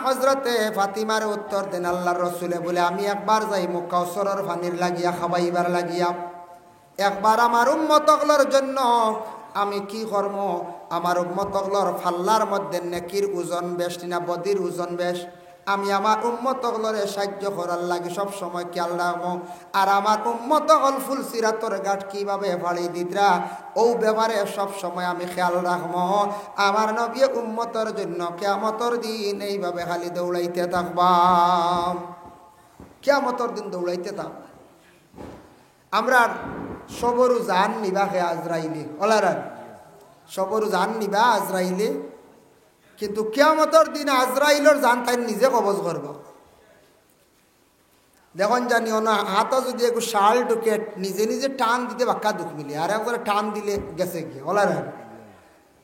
হযরতে ফাতিমার উত্তর দেন আল্লাহর রাসূলে বলে আমি একবার যাই কাউসারের পানির লাগিয়া খাবাইবার লাগিয়া একবার আমার উম্মতগুলোর জন্য আমি কি করব আমার উম্মতগুলোর ফাল্লার মধ্যে নেকির ওজন বেশি না বদির ওজন বেশ আমি আমার উম্মতগুলোরে সাহায্য করার লাগি সব সময় খেয়াল রাখবো আর আমার উম্মতগুল ফুল সিরাতর গাট কিভাবে ফাড়ি দিতরা ও ব্যাপারে সব সময় আমি খেয়াল রাখবো আমার নবী উম্মতর জন্য কিয়ামতের দিন এইভাবে খালি দৌড়াইতে থাকবা কিয়ামতের দিন দৌড়াইতে থাক আমরা সবরু জান নিবা হে আজরাইলে ওলারা সবরু জান নিবা আজরাইলে কিন্তু কিয়ামতের দিন আজরাইলের জান তাই নিজে কবজ করব দেখুন জানিও না হাতে যদি একটু শাল ঢুকে নিজে নিজে টান দিতে বাক্কা দুঃখ মিলে আর একবারে টান দিলে গেছে গিয়ে ওলারা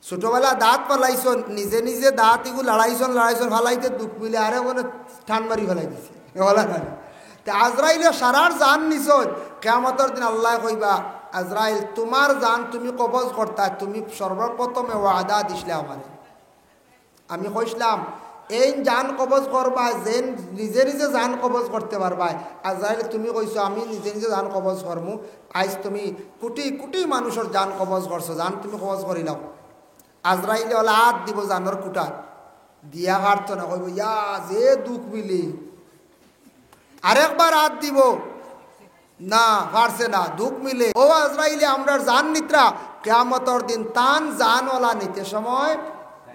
ছোটবেলা দাঁত পালাইছ নিজে নিজে দাঁত এগুলো লড়াইছন ফালাইতে দুঃখ মিলে আর একবারে টান মারি ফেলাই দিছে ওলারা আজরাইলে সারার জান নিছ কিয়ামতের দিন আল্লাহ কইবা আজরাইল তোমার জান তুমি কবজ করতা তুমি সর্বপ্রথমে ওয়াদা দিছিলে আমারে আমি কইছিলাম এই জান কবজ করবা যে নিজে নিজে জান কবজ করতে পারবা আজরাইল তুমি কইছো আমি নিজে নিজে জান কবজ করমু আজ তুমি কোটি কোটি মানুষের জান কবজ করছো জান তুমি কবজ করিলাও আজরাইলে ওলা হাত দিব জানোর কুটা দিয়া হারতো না কইব ইয়া যে দুঃখ মিলি আরেকবার হাত দিব না পারছে না দুঃখ মিলে ও আজরাইলে আমরা জান নিত্রা কিয়ামতের দিন তান জানওয়ালা নিতে সময়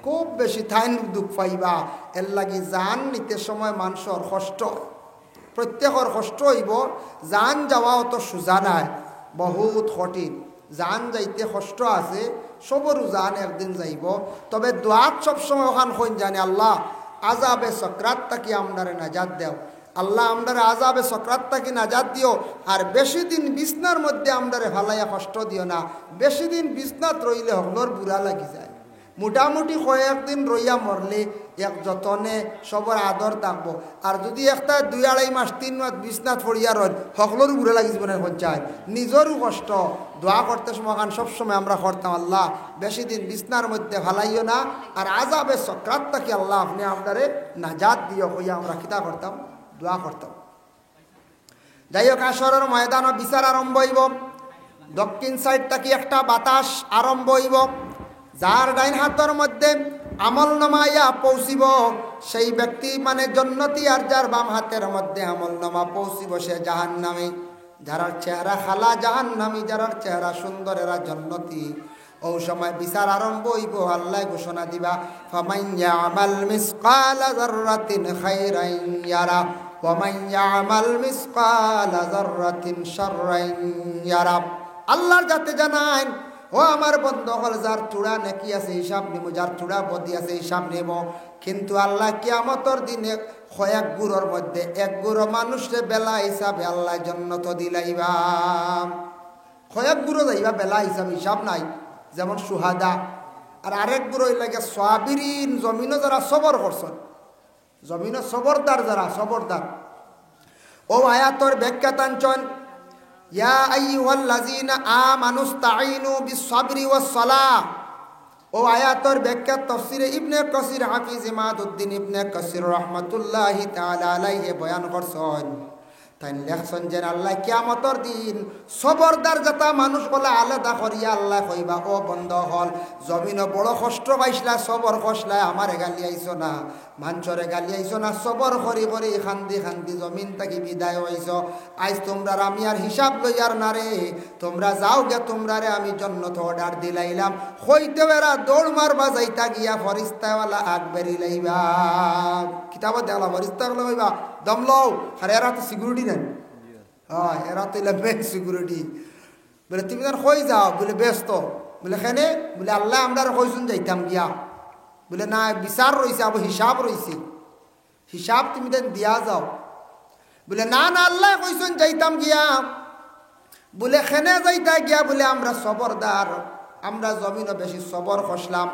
খুব বেশি থাইন দুঃখ পাইবা এর লাগি জান নিতে সময় মানুষের কষ্ট প্রত্যেকের কষ্ট হইব জান যাওয়া অত সোজা নাই বহুত কঠিন জান যাইতে কষ্ট আছে সবরু জান একদিন যাইব তবে দোয়াত সবসময় ওখান হইন জানে আল্লাহ আজাবে সকরাত তাকি আমরারে নাজাত দেও আল্লাহ আমরারে আজাবে সকরাত তাকি নাজাত দিও আর বেশি দিন বিছনার মধ্যে আমরারে ফালাইয়া কষ্ট দিও না বেশি দিন বিছনাত রইলে হগলর বুড়া লাগি যায় মোটামুটি কয়েকদিন রইয়া মরলে এক যতনে সবর আদর থাকবো আর যদি একটা 2-2.5 মাস 3 মাস বিছনাত পড়িয়া রয় হকলরও বুড়া লাগি জীবনে পঞ্চায়েত নিজেরও কষ্ট দোয়া করতে সময় সবসময় আমরা করতাম আল্লাহ বেশি দিন বিছনার মধ্যে ফালাইও না আর আজাবে সকরাত তাকি আল্লাহ আপনি আপনারে নাজাত দিও হইয়া আমরা কিতা করতাম দোয়া করতাম যাই হোক আসরের ময়দানও বিচার আরম্ভ হইব দক্ষিণ সাইড তাকি একটা বাতাস আরম্ভ হইব যার ডাইন হাতের মধ্যে আমল নামাইয়া পৌঁছিব সেই ব্যক্তি মানে জান্নাতি আর যার বাম হাতের মধ্যে আমল নামা পৌঁছিব সে জাহান্নামী যার চেহারা খালা জাহান্নামী যার চেহারা সুন্দর এরা জান্নাতি ও সময় বিচার আরম্ভ হইব আল্লাহ ঘোষণা দিবা ফামান ইয়ামাল মিসকালা যাররাতিন খায়রান ইয়ারা ওয়া মান ইয়ামাল মিসকালা যাররাতিন শাররান ইয়ারা আল্লাহর যাতে জানান ও আমার বন্ধ হল যার চূড়া নাকি আছে হিসাব নেব যার চূড়া বদি আছে হিসাব নেব কিন্তু আল্লাহ কিয়ামতের দিনে কয়েক গুরোর মধ্যে এক গুরো মানুষের বেলা হিসাবে আল্লাহ জান্নাত দিলাইবা কয়েক গুরো যাইবা বেলা হিসাব নাই যেমন সুহাদা আর আরেক গুরো লাগে সাবিরিন জমিনও যারা সবর করছেন জমিনও সবরদার যারা সবরদার ও আয়াতর ব্যাখ্যা টানছেন ইয়া আইয়ুহাল্লাযীনা আমানুস্তাঈনু বিস-সাবরি ওয়াস-সালাহ ও আয়াতের ব্যাখ্যা তাফসীরে ইবনে কাসির হাফিজ ইমাদউদ্দিন ইবনে কাসির রাহমাতুল্লাহি তাআলা আলাইহি বয়ান করছেন তাই লেখছেন যে আল্লাহ কিয়ামতের দিন সবরদার যতা মানুষ বলে আলাদা করিয়া আল্লাহ কইবা ও বন্ধ হল জমিনে বড় কষ্ট পাইছলা সবর কষলা আমারে গালি আইছো না মানচরে গালি আইছো না সবর করি করি খান্দি খান্দি জমিন থাকি বিদায় হইছো আজ তোমরা আমি আর হিসাব লইয়ার না রে তোমরা যাও গে তোমরা রে আমি জান্নাত অর্ডার দিলাইলাম হইতে বেরা দৌড় মারবা যাইতা গিয়া ফরিস্তাওয়ালা আগ বেরি লাইবা কিতাবত দেলা ফরিস্তাওয়ালা কইবা দম লও আর এরা তো সিকিউরিটি নেন হ্যাঁ এরা তো মেন সিকিউরিটি বলে তুমি তার কই যাও বলে ব্যস্ত বলে কেনে বলে আল্লাহ আমরা কইসুন যাইতাম গিয়া বলে না বিচার রয়েছে আবার হিসাব রয়েছে হিসাব তুমি দেন দিয়া যাও বলে না না আল্লাহ কইসুন যাইতাম গিয়া বলে কেনে যাইতা গিয়া বলে আমরা সবরদার আমরা জমিনও বেশি সবর খসলাম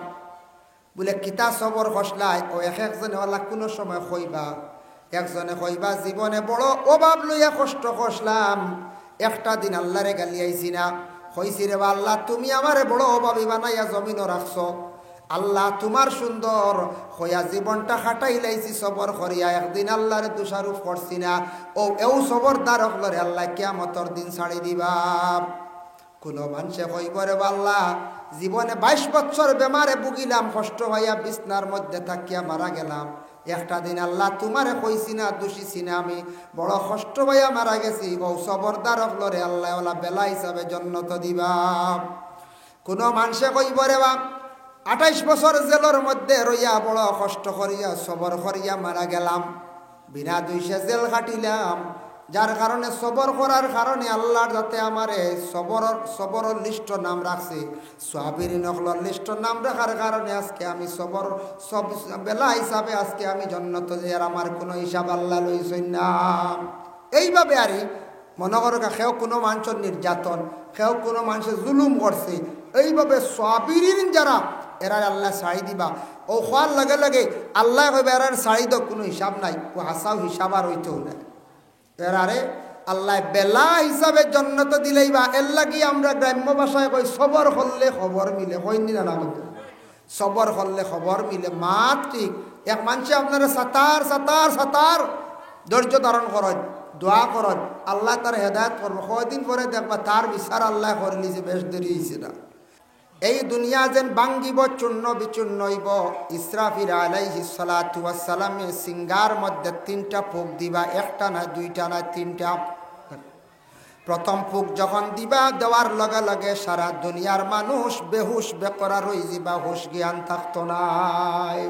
বলে কিতা সবর খসলাই ও এক একজনে ওলা কোনো সময় কইবা একজনে কইবা জীবনে বড় অভাব লইয়া কষ্ট খসলাম একটা দিন আল্লাহরে গালি আইছি না কইছি রে আল্লাহ তুমি আমারে বড় অভাবী বানাইয়া জমিনও রাখছো আল্লাহ তোমার সুন্দর হইয়া জীবনটা খাটাই লাইছি সবর করিয়া, একদিন আল্লাহরে দোষারোপ করছি না। ও এও সবরদার হলরে আল্লাহ কিয়ামতর দিন ছাড়ি দিবা। কোনো মানুষে কইব রে আল্লাহ জীবনে 22 বছর বেমারে ভুগিলাম, কষ্ট হইয়া বিছনার মধ্যে থাকিয়া মারা গেলাম, একটা দিন আল্লাহ তোমারে কইছি না, দোষিছি না, আমি বড় কষ্ট হইয়া মারা গেছি। ও সবরদার হলরে আল্লাহ ওলা বেলা হিসাবে জন্নত দিবা। কোনো মানুষে কইব রে বা 28 বছর জেলের মধ্যে রইয়া বড় কষ্ট করিয়া সবর করিয়া মারা গেলাম, বিনা দোষে জেল কাটিলাম, যার কারণে সবর করার কারণে আল্লাহর যাতে আমারে সবর লিস্ট নাম রাখছে, সাবিরিন নকলর লিস্ট নাম রাখার কারণে আজকে আমি সবর সব বেলা হিসাবে আজকে আমি জন্নত যে, আর আমার কোনো হিসাব আল্লাহ লইছেন না। এইভাবে আরে মনে করো কেউ কোনো মানুষের নির্যাতন, কেউ কোনো মানুষের জুলুম করছে, এইভাবে সাবিরিন যারা এরা আল্লাহ ছাড়ি দিবা। ও হওয়ার লগে লগে আল্লাহ কইবে এরার ছাড়ি দাও, কোনো হিসাব নাই, ও হাসাও হিসাব আর হইতেও নাই। এরারে আল্লাহ বেলা হিসাবে জন্নত দিলেই বা এর লাগি আমরা গ্রাম্য ভাষায় কই সবর করলে খবর মিলে, কইনি না না সবর করলে খবর মিলে। মাত ঠিক এক মানুষে আপনারা সাতার ধৈর্য ধারণ করেন, দোয়া করেন, আল্লাহ তার হেদায়ত করবো, কয়দিন পরে দেখবা তার বিচার আল্লাহ করে নিছে, বেশ দেরি হয়েছে না। এই দুনিয়া যেন ভাঙ্গিব চূর্ণ বিচূর্ণ হইব। ইসরাফিল আলাইহিস সালাতু ওয়াস সালামের সিঙ্গার মধ্যে 3টা ফুক দিবা, একটা না 2টা না 3টা। প্রথম ফুক যখন দিবা, দেওয়ার লগে লগে সারা দুনিয়ার মানুষ বেহুশ বেকরার হয়ে যাবা, হুশ জ্ঞান থাকতো নাই।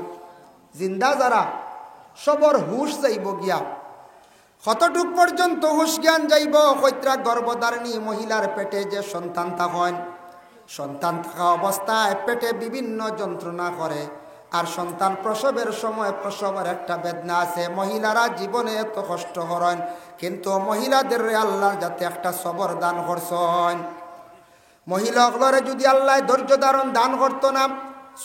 জিন্দা যারা সবর হুশ যাইব গিয়া, কতটুক পর্যন্ত হুশ জ্ঞান যাইব, কৈত্রা গর্ভধারিণী মহিলার পেটে যে সন্তান থাকেন, সন্তান থাকা অবস্থায় পেটে বিভিন্ন যন্ত্রণা করে, আর সন্তান প্রসবের সময় প্রসবের একটা বেদনা আছে। মহিলারা জীবনে এত কষ্ট করেন, কিন্তু মহিলাদের আল্লাহর যাতে একটা সবর দান করছেন। মহিলাগুলোরে যদি আল্লাহ ধৈর্য ধারণ দান করতো না,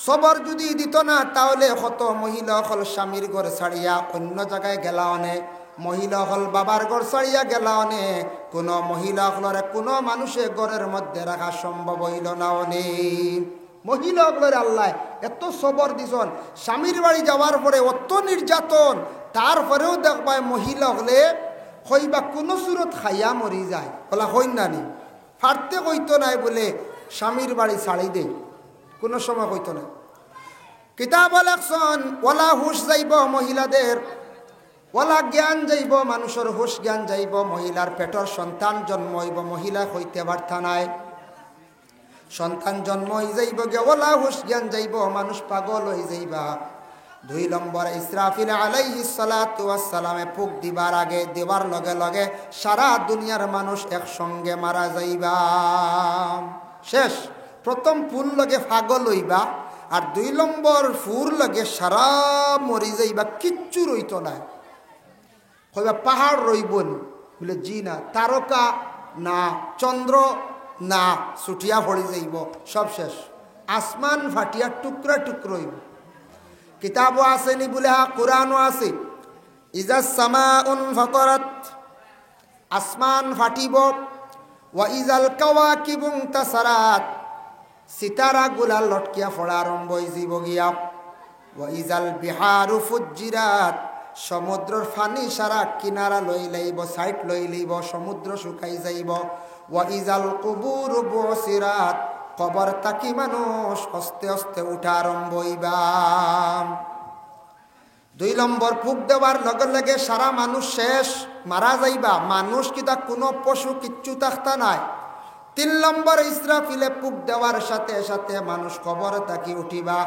সবর যদি দিত না, তাহলে কত মহিলা হল স্বামীর ঘর ছাড়িয়া অন্য জায়গায় গেলা অনেক, মহিলা হল বাবার ঘর ছাড়িয়া গেলা অনেক, কোনো মহিলা হলরে কোনো মানুষের ঘরের মধ্যে রাখা সম্ভব হইল না অনেক। মহিলা হলরে আল্লাহ এত সবর দিছন, স্বামীর বাড়ি যাওয়ার পরে অত নির্যাতন, তারপরেও দেখবায় মহিলা হলে হইবা কোনো সুরত খাইয়া মরি যায়, বলা হইন না নি ফাটতে কইতো নাই বলে স্বামীর বাড়ি ছাড়ি দেয়, কোনো সময় কইতো না। কিতাব লেখছন ওলা হুশ যাইব মহিলাদের, ওলা জ্ঞান যাইব, মানুষের হুশ জ্ঞান যাইব, মহিলার পেটর সন্তান জন্ম হইব, মহিলা হইতে পারতা নাই, সন্তান জন্ম হয়ে যাইব গে, ওলা হুশ জ্ঞান যাইব, মানুষ পাগল হয়ে যাইবা। 2 নম্বরে ইসরাফিল আলাইহিস সালাতু ওয়াস সালামে ফুক দিবার আগে, দেওয়ার লগে লগে সারা দুনিয়ার মানুষ একসঙ্গে মারা যাইবা, শেষ। প্রথম ফুল লগে পাগল হইবা, আর 2 নম্বর ফুর লগে সারা মরি যাইবা, কিচ্ছু রইত না। কইবা পাহাড় রইবন, বলে জি না, তারকা না, চন্দ্র না, ছুটিয়া পড়ি যাইব, সব শেষ। আসমান ফাটিয়া টুকরা টুকরো হইব। কিতাবও আসেনি বলে, হ্যাঁ কোরআনও আছে, ইজা সামাউন ফাতারাত, আসমান ফাটিব, ওয়া ইজাল কাওয়াকিবু ইনতাসারাত, সিতারা গুলা লটকিয়া পড়া আরম্ভ হয়ে যাব গিয়া, ওয়া ইজাল বিহারু ফুজ্জিরাত, সমুদ্রের ফানি সারা কিনারা লই লইব, সাইড লই লইব, সমুদ্র শুকাই যাইব, ওয়া ইজাল কুবুর বুসিরাত, কবর তাকি মানুষ আস্তে আস্তে উঠা আরম্ভ হইবা। 2 নম্বর ফুক দেওয়ার লগে লগে সারা মানুষ শেষ, মারা যাইবা, মানুষ কিতা কোনো পশু কিচ্ছু থাকতা নাই। 3 নম্বর ইসরাফিলে ফুক দেওয়ার সাথে সাথে মানুষ কবর তাকি উঠিবা,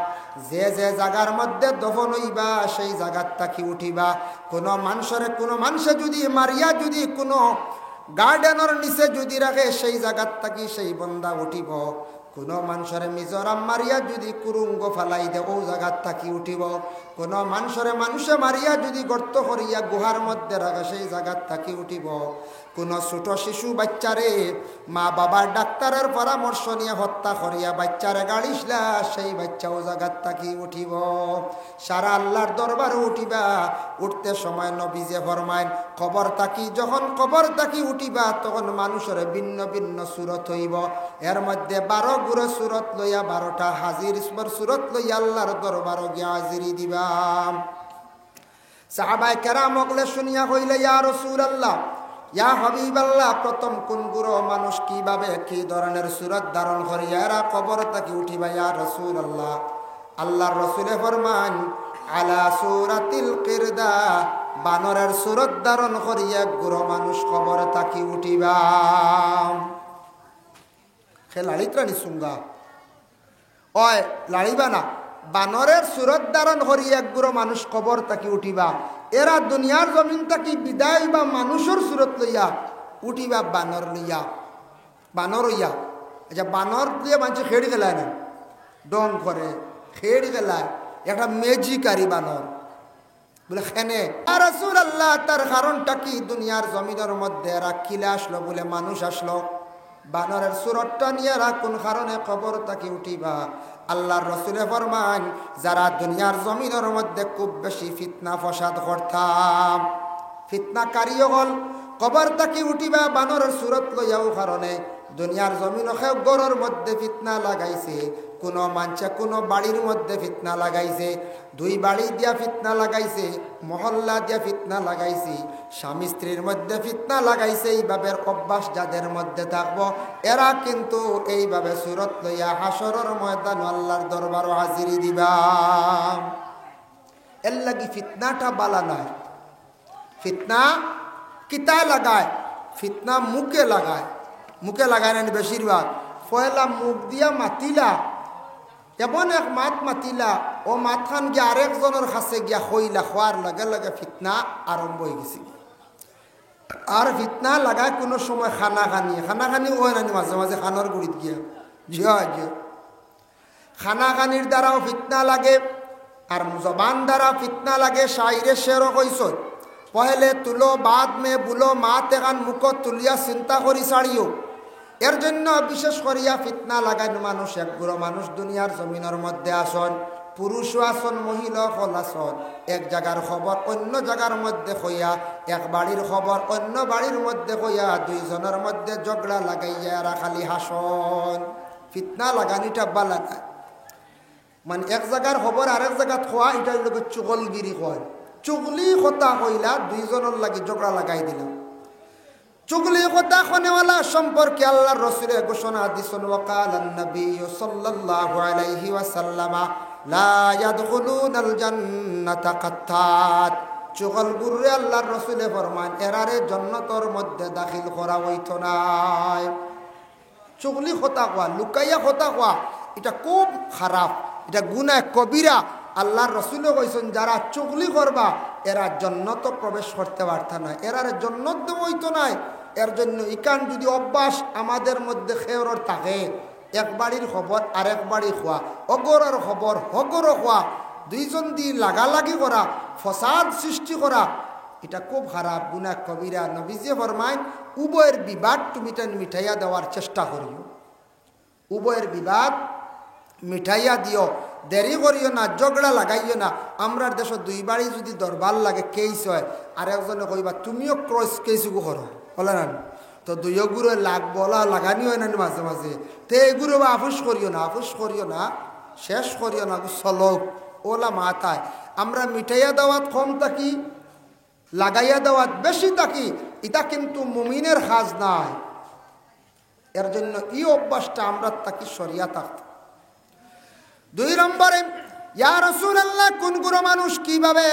যে যে জায়গার মধ্যে দফন হইবা সেই জায়গার তাকি উঠিবা। কোনো মানুষে যদি মারিয়া যদি কোনো গার্ডেনের নিচে যদি রাখে, সেই জায়গার তাকি সেই বন্দা উঠিব। কোনো মানুষের মিজোরাম মারিয়া যদি কুরুঙ্গ ফালাই দে, ও জায়গার তাকি উঠিব। কোনো মানুষে মারিয়া যদি গর্ত করিয়া গুহার মধ্যে রাখে, সেই জায়গার তাকি উঠিব। কোনো ছোট শিশু বাচ্চারে মা বাবার ডাক্তারের পরামর্শ নিয়ে হত্যা করিয়া বাচ্চারে গাড়িসলা, সেই বাচ্চাও জায়গার তাকি উঠিব। সারা আল্লাহর দরবারে উঠিবা। উঠতে সময় নবীজে ফরমাইন, কবর তাকি যখন কবর তাকি উঠিবা, তখন মানুষের ভিন্ন ভিন্ন সুরত হইব। এর মধ্যে 12 গুরো সুরত লইয়া 12টা হাজির সুরত লইয়া আল্লাহর দরবার গিয়া হাজিরি দিবা। সাহাবায়ে কেরাম ওগলে শুনিয়া কইলে ইয়া রাসূলুল্লাহ ইয়া হাবিবাল্লাহ প্রথম কোন গুরো মানুষ কিভাবে কি ধরনের সুরত ধারণ করিয়া এরা কবর থেকে উঠিবা ইয়া রাসূলুল্লাহ? আল্লাহর রাসূলে ফরমান আলা সূরাতিল কিরদা, বানরের সুরত ধারণ করিয়া গুরো মানুষ কবর থেকে উঠিবা। সে লাড়িত্রানি সুঙ্গা ওই লাড়িবা না, বানরের সুরত ধারণ করিয়া গুরো মানুষ কবর থেকে উঠিবা। এরা দুনিয়ার জমিন থেকে বিদায় বা মানুষের সুরত লইয়া উঠিবা বানর লইয়া, বানর হইয়া। আচ্ছা বানর দিয়ে মানুষ খেড়ি গেলায় না, ডং করে খেড়ি গেলায়, একটা মেজিকারি বানর বলে খেনে রাসূলুল্লাহ। তার কারণটা কি? দুনিয়ার জমিনের মধ্যে এরা কিলে আসলো বলে মানুষ আসলো, বানরের সুরতটা নিয়ে এরা কোন কারণে কবর থেকে উঠিবা? আল্লাহর রাসূলে ফরমান যারা দুনিয়ার জমিনের মধ্যে খুব বেশি ফিতনা ফসাদ করতাম, ফিতনাকারী হল কবর থেকে উঠিবা বানরের সুরত লইয়াও কারণে দুনিয়ার জমিনকে গড়ের মধ্যে ফিতনা লাগাইছে। কোনো মানুষে কোনো বাড়ির মধ্যে ফিতনা লাগাইছে, দুই বাড়ি দিয়া ফিতনা লাগাইছে, মহল্লা দিয়া ফিতনা লাগাইছে, স্বামী স্ত্রীর মধ্যে ফিতনা লাগাইছে। এইভাবে অভ্যাস যাদের মধ্যে থাকবো এরা কিন্তু এইভাবে সুরত লইয়া হাসরের ময়দান আল্লাহর দরবার হাজিরি দিবা। এর লাগি ফিতনাটা বালা নাই। ফিতনা কিতায় লাগায়? ফিতনা মুখে লাগায়। মুখে লাগায় না বেশিরভাগ। পয়লা মুখ দিয়া মাতিলা, এমন এক মাত মাতিলা, ও মাতখান গিয়া আরেকজনের কাছে গিয়া হইলা, হওয়ার লগে লগে ফিতনা আরম্ভ হয়ে গেছে। আর ফিতনা লাগায় কোনো সময় খানাখানি, খানাখানি হয় না মাঝে মাঝে খানার গুড়িত গিয়া জিয়া গিয়া খানাখানির দ্বারাও ফিতনা লাগে, আর জবান দ্বারা ফিতনা লাগে। শাইরে শেরও কইস পহলে তুলো বাদ মে বুলো, মাত এখান মুখ তুলিয়া চিন্তা করি ছাড়িও। এর জন্য বিশেষ করিয়া ফিতনা লাগাইন মানুষ একগুলো মানুষ দুনিয়ার জমিনের মধ্যে আসন, পুরুষও আসন মহিলা হল আসন। এক জায়গার খবর অন্য জায়গার মধ্যে হইয়া, এক বাড়ির খবর অন্য বাড়ির মধ্যে হইয়া, দুইজনের মধ্যে ঝগড়া লাগাইয়া এরা খালি হাসন। ফিতনা লাগানিটা বালা না, মানে এক জায়গার খবর আরেক জায়গাত খোয়া, এটা লোক চুগলগিরি কয়। চুগলি কথা কইলা দুইজনের লাগি ঝগড়া লাগাই দিলাম। চুগলি কথা খনেওয়ালা সম্পর্কে আল্লাহর রাসূলে ঘোষণা দিছেন, ওয়াকালান নবী সাল্লাল্লাহু আলাইহি ওয়াসাল্লাম লা ইয়াদখুলুনাল জান্নাতা কাত্তাত। চুগলগুররে আল্লাহর রাসূলে ফরমান এরারে জান্নাতের মধ্যে দাখিল করা হইতো না। চুগলি কথা কওয়া, লুকাইয়া কথা কওয়া, এটা খুব খারাপ, এটা গুনাহ কবিরা। আল্লাহর রাসূলে কইছেন যারা চুগলি করবা এরা জান্নাতে প্রবেশ করতে পারত না, এরার জান্নাত দেব হইতো না। এর জন্য ইকান যদি অভ্যাস আমাদের মধ্যে খেয়রর থাকে, এক বাড়ির খবর আরেক বাড়ি খোয়া, অগরের খবর হগর খোয়া, দুইজন দি লাগালাগি করা, ফসাদ সৃষ্টি করা, এটা খুব খারাপ, গুনাহ কবিরা। নবীজি ফরমায় উভয়ের বিবাদ তুমি মিঠাইয়া দেওয়ার চেষ্টা করিও, উভয়ের বিবাদ মিঠাইয়া দিও, দেরি করিও না, ঝগড়া লাগাইও না। আমরা দেশ দুই বাড়ি যদি দরবার লাগে কেস হয়, আর একজনে কইবা তুমিও ক্রস কেসুকু করো বলে না, তো দুইও গুড়ে লাগ বলা লাগানি হয় না মাঝে মাঝে। তো এইগুলো বা আফুস করিও না, আফুস করিও না, শেষ করিও না, চলক ওলা মাথায়। আমরা মিঠাইয়া দেওয়াত কম থাকি, লাগাইয়া দেওয়াত বেশি থাকি, এটা কিন্তু মুমিনের কাজ নাই। এর জন্য এই অভ্যাসটা আমরা তাকে সরিয়া থাকত। 2 নম্বরে ইয়া রাসূলুল্লাহ কোন গুরু মানুষ কিভাবে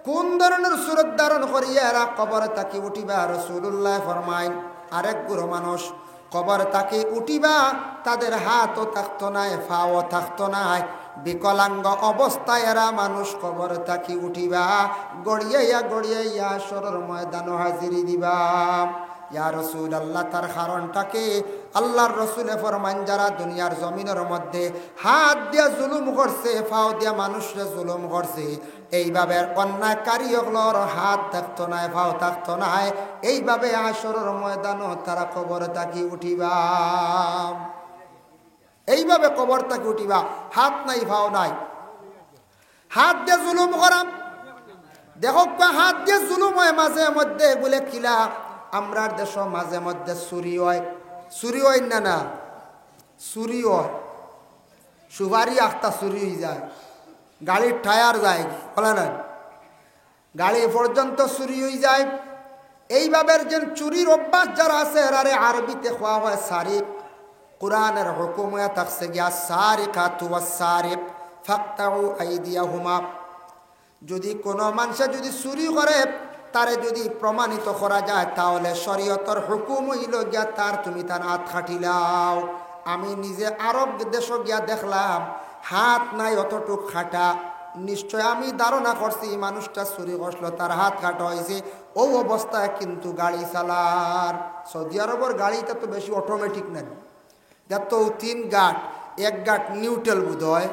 কোন ধরনের সুরত ধারণ করিয়া এরা কবরে তাকে উঠিবা? রাসূলুল্লাহ ফরমাইন আরেক গুরু মানুষ কবরে তাকে উঠিবা, তাদের হাতও থাকতো না, পাও থাকতো না, বিকলাঙ্গ অবস্থায় এরা মানুষ কবরে তাকে উঠিবা, গড়িয়াইয়া গড়িয়াইয়া হাসরের ময়দানে হাজিরি দিবা। ইয়া রাসূলুল্লাহ তার কারণটাকে আল্লাহর রাসূলে ফরমান যারা দুনিয়ার জমিনের মধ্যে হাত দিয়া জুলুম করছে, পাও দিয়া মানুষরে জুলুম করছে, এইভাবে অন্যায়কারী হলোর হাত থাকতো না, পাও থাকতো না, এইভাবে হাসরের ময়দানে তারা কবর তাকি উঠিবা, এইভাবে কবর তাকি উঠিবা। হাত নাই পাও নাই, হাত দিয়ে জুলুম করাম। দেখো হাত দিয়ে জুলুম হয় মাঝে মধ্যে বলে কিলা আমরার দেশ মাঝে মধ্যে চুরি হয়, চুরি হয় না, না চুরি হয়, সুপারি আখতা চুরি হয়ে যায়, গাড়ির টায়ার যায়, বলে না গাড়ি পর্যন্ত চুরি হয়ে যায়। এইভাবে যে চুরির অভ্যাস যারা আছে এরারে আরবিতে খোয়া হয় সারিক। কোরআনের হুকুম হয়ে থাকছে গিয়া সারিকাতু ওয়াস-সারিক ফাকতাউ আইদিয়াহুমা। যদি কোনো মানুষে যদি চুরি করে তারে যদি প্রমাণিত করা যায় তাহলে শরীয়তের হুকুম হইল গিয়া তার তুমি তার হাত খাটিলাও। আমি নিজে আরব দেশ গিয়া দেখলাম হাত নাই অতটুক খাটা, নিশ্চয় আমি ধারণা করছি মানুষটা চুরি করছিল তার হাত কাটা হয়েছে। ও অবস্থায় কিন্তু গাড়ি চালার, সৌদি আরবের গাড়িটা তো বেশি অটোমেটিক নেন, যার তো 3 গাট, 1 গাট নিউট্রাল বোধ হয়,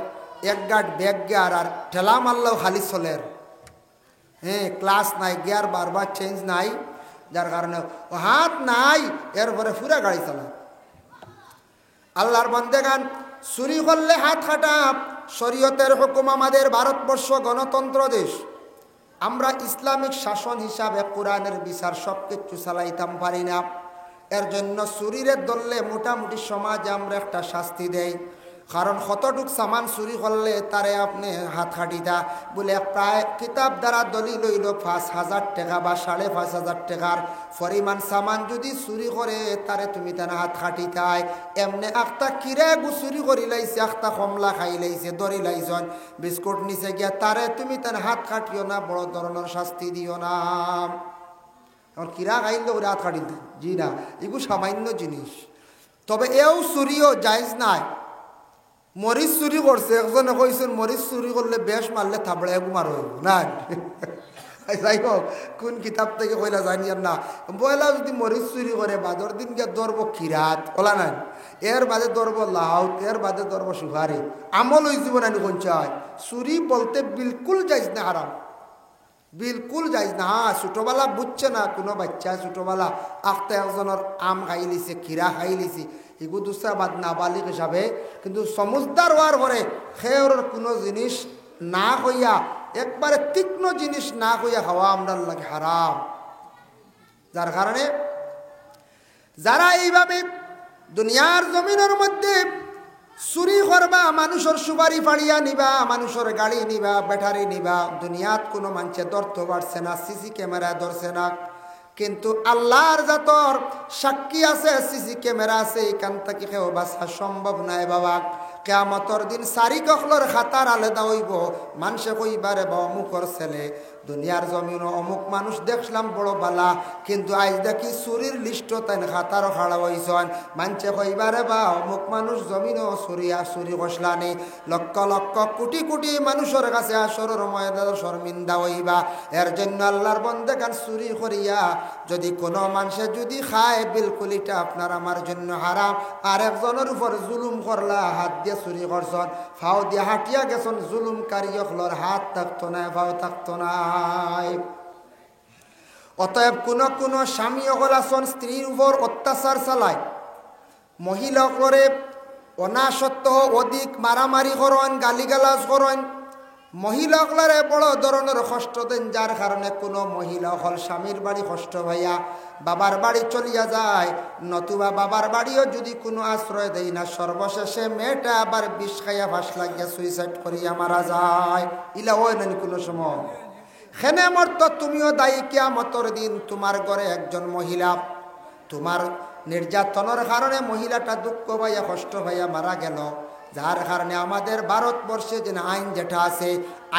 1 গাট ব্যাক গিয়ার, আর ঠেলা মারলেও খালি চলের। হ্যাঁ, ক্লাস নাই, গিয়ার বারবার চেঞ্জ নাই, যার কারণে হাত নাই, এরপরে পুরা গাড়ি চালায়। আল্লাহর বান্দেগান, চুরি করলে হাত কাটা শরীয়তের হুকুম। আমাদের ভারতবর্ষ গণতন্ত্র দেশ, আমরা ইসলামিক শাসন হিসাবে কোরআনের বিচার সব কিছু চালাইতাম পারি না। এর জন্য চুরিরে ধরলে মোটামুটি সমাজে আমরা একটা শাস্তি দেই। কারণ কতটুক সামান চুরি করলে তারে আপনি হাত খাটিতা বলে প্রায় কিতাব দ্বারা দলিল হইল 5,000 টাকা বা 5,500 টাকার পরিমাণ সামান যদি চুরি করে তারে তুমি তার হাত খাটিতাই। এমনি একটা কিরে চুরি করি লাইছে, একটা কমলা খাই লাইছে, দড়ি লাইছন, বিস্কুট নিচে গিয়া তারে তুমি তার হাত খাটিও না, বড় ধরনের শাস্তি দিও না। এখন কিরা খাইলে ওরা হাত খাটিতে জি না, এগুলো সামান্য জিনিস। তবে এও চুরিও জায়েজ নাই। মরিচ চুরি করছে, একজনে কইছেন মরিচ চুরি করলে বেশ মারলে থাবড়ে মার হইব না। যাই হোক, কোন কিতাব থেকে কইলা জানি না। বয়লা যদি মরিচ চুরি করে বাদর দিন গিয়ে ধরবো কিরাত ওলা নাই, এর বাদে ধরবো লাউ, এর বাদে ধরবো সুহারি, আমল হয়ে যাব না। কোন চায় চুরি বলতে বিলকুল যাইজ না, হারাম, বিলকুল যাইজ না। হ্যাঁ, ছোটবেলা বুঝছে না কোনো বাচ্চা, ছোটবেলা আখতে একজনের আম খাই লিছে, খিরা খাই লিছে, এগুলো দুসরা বাদ নাবালিক হিসাবে। কিন্তু সমজদার হওয়ার পরে খেয়ের কোনো জিনিস না হইয়া, একবারে তীক্ষ্ণ জিনিস না হইয়া খাওয়া আমরা লাগে হারাম। যার কারণে যারা এইভাবে দুনিয়ার জমিনের মধ্যে চুরি করবা, মানুষের সুপারি ফাড়িয়া নিবা, মানুষের গাড়ি নিবা, ব্যাটারি নিবা, দুনিয়াত কোনো মানুষে ধরতে পারছে না, সিসি ক্যামেরা ধরছে না। কিন্তু আল্লাহর জাতর সাক্ষী আছে, সিসি ক্যামেরা আছে, এখান থেকে কেউ বাঁচা সম্ভব নয় বাবা। কিয়ামতের দিন সারি কখলর খাতার আলাদা হইব, মানুষে কইবারে বা অমুকর ছেলে দুনিয়ার জমিন অমুক মানুষ দেখলাম বড় বালা, কিন্তু আজ দেখি চুরির লিস্ট তাই খাতারও খাড়া হইছন, মানুষে কইবারে বা অমুক মানুষ জমিনও চুরি বসলানি। লক্ষ লক্ষ কোটি কোটি মানুষের কাছে আসরের ময়দানে শর্মিন্দা হইবা। এর জন্য আল্লাহর বান্দাগান চুরি করিয়া যদি কোনো মানুষে যদি খায়, বিলকুল এটা আপনার আমার জন্য হারাম। আর একজনের উপর জুলুম করলা, হাত দিয়ে চুরি করছন, ফাও দিয়ে হাঁটিয়া গেছন, জুলুমকারী হলর হাত থাকতো না, ফাও থাকতো না। অতএব কোন কোন স্বামী হল আসন স্ত্রীর উপর অত্যাচার চালায়, মহিলা করে অনাসত্য অধিক মারামারি করেন, গালিগালাজ করেন, মহিলাগুলারে বড় ধরনের কষ্ট দেন, যার কারণে কোনো মহিলা হল স্বামীর বাড়ি কষ্ট ভাইয়া বাবার বাড়ি চলিয়া যায়, নতুবা বাবার বাড়িও যদি কোনো আশ্রয় দেয় না, সর্বশেষে মেয়েটা আবার বিষ খাইয়া ফাঁস লাগিয়া সুইসাইড করিয়া মারা যায়। ইলা হয় না কোনো সময় খেনে মরত, তুমিও দায়ী কিয়ামতের দিন। তোমার ঘরে একজন মহিলা তোমার নির্যাতনের কারণে মহিলাটা দুঃখ ভাইয়া কষ্ট ভাইয়া মারা গেল, যার কারণে আমাদের ভারতবর্ষে যে আইন যেটা আছে,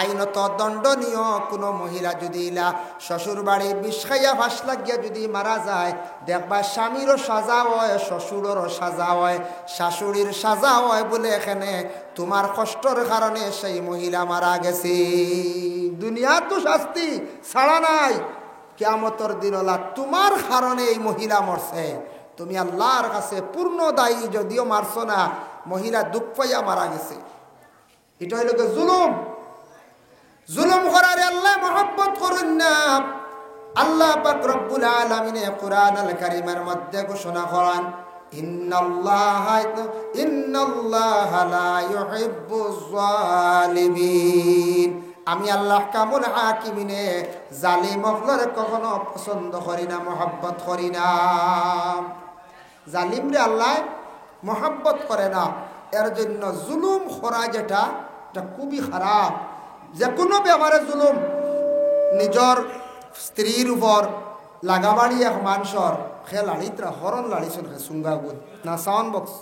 আইনত দণ্ডনীয়। কোনো মহিলা যদি ইলা শ্বশুর বাড়ি বিষ খাইয়া ফাঁস লাগিয়া যদি মারা যায়, দেখবা স্বামীরও সাজা হয়, শ্বশুরেরও সাজা হয়, শাশুড়ির সাজা হয়, বলে এখানে তোমার কষ্টর কারণে সেই মহিলা মারা গেছে। দুনিয়া তো শাস্তি ছাড়া নাই, কিয়ামতের দিন হলা তোমার কারণে এই মহিলা মরছে, তুমি আল্লাহর কাছে পূর্ণ দায়ী। যদিও মারছো না, মহিলা দুঃখ পাইয়া মারা গেছে। এটা হইল জুলুম। জুলুম করার আল্লাহ মহব্বত করুন না। আল্লাহ পাক রব্বুল আলামিনে কুরআন আল কারীমের মধ্যে ঘোষণা করেন, ইন্নাল্লাহা লা ইউহিব্বুজ জালিমিন। আমি আল্লাহ কামুল হাকিমিনে জালিম হকলরে কখনো পছন্দ করি না, মহব্বত করি না। জালিম রে আল্লাহ মহব্বত করে না। এর জন্য জুলুম করা যেটা এটা খুবই খারাপ। যে কোনো ব্যাপারে জুলুম, নিজর স্ত্রীর উপর লাগাবাড়ি এক মানুষের সে লাড়িতরা হরণ লাড়িছন সে সুঙ্গা গুণ না সাউন্ড বক্স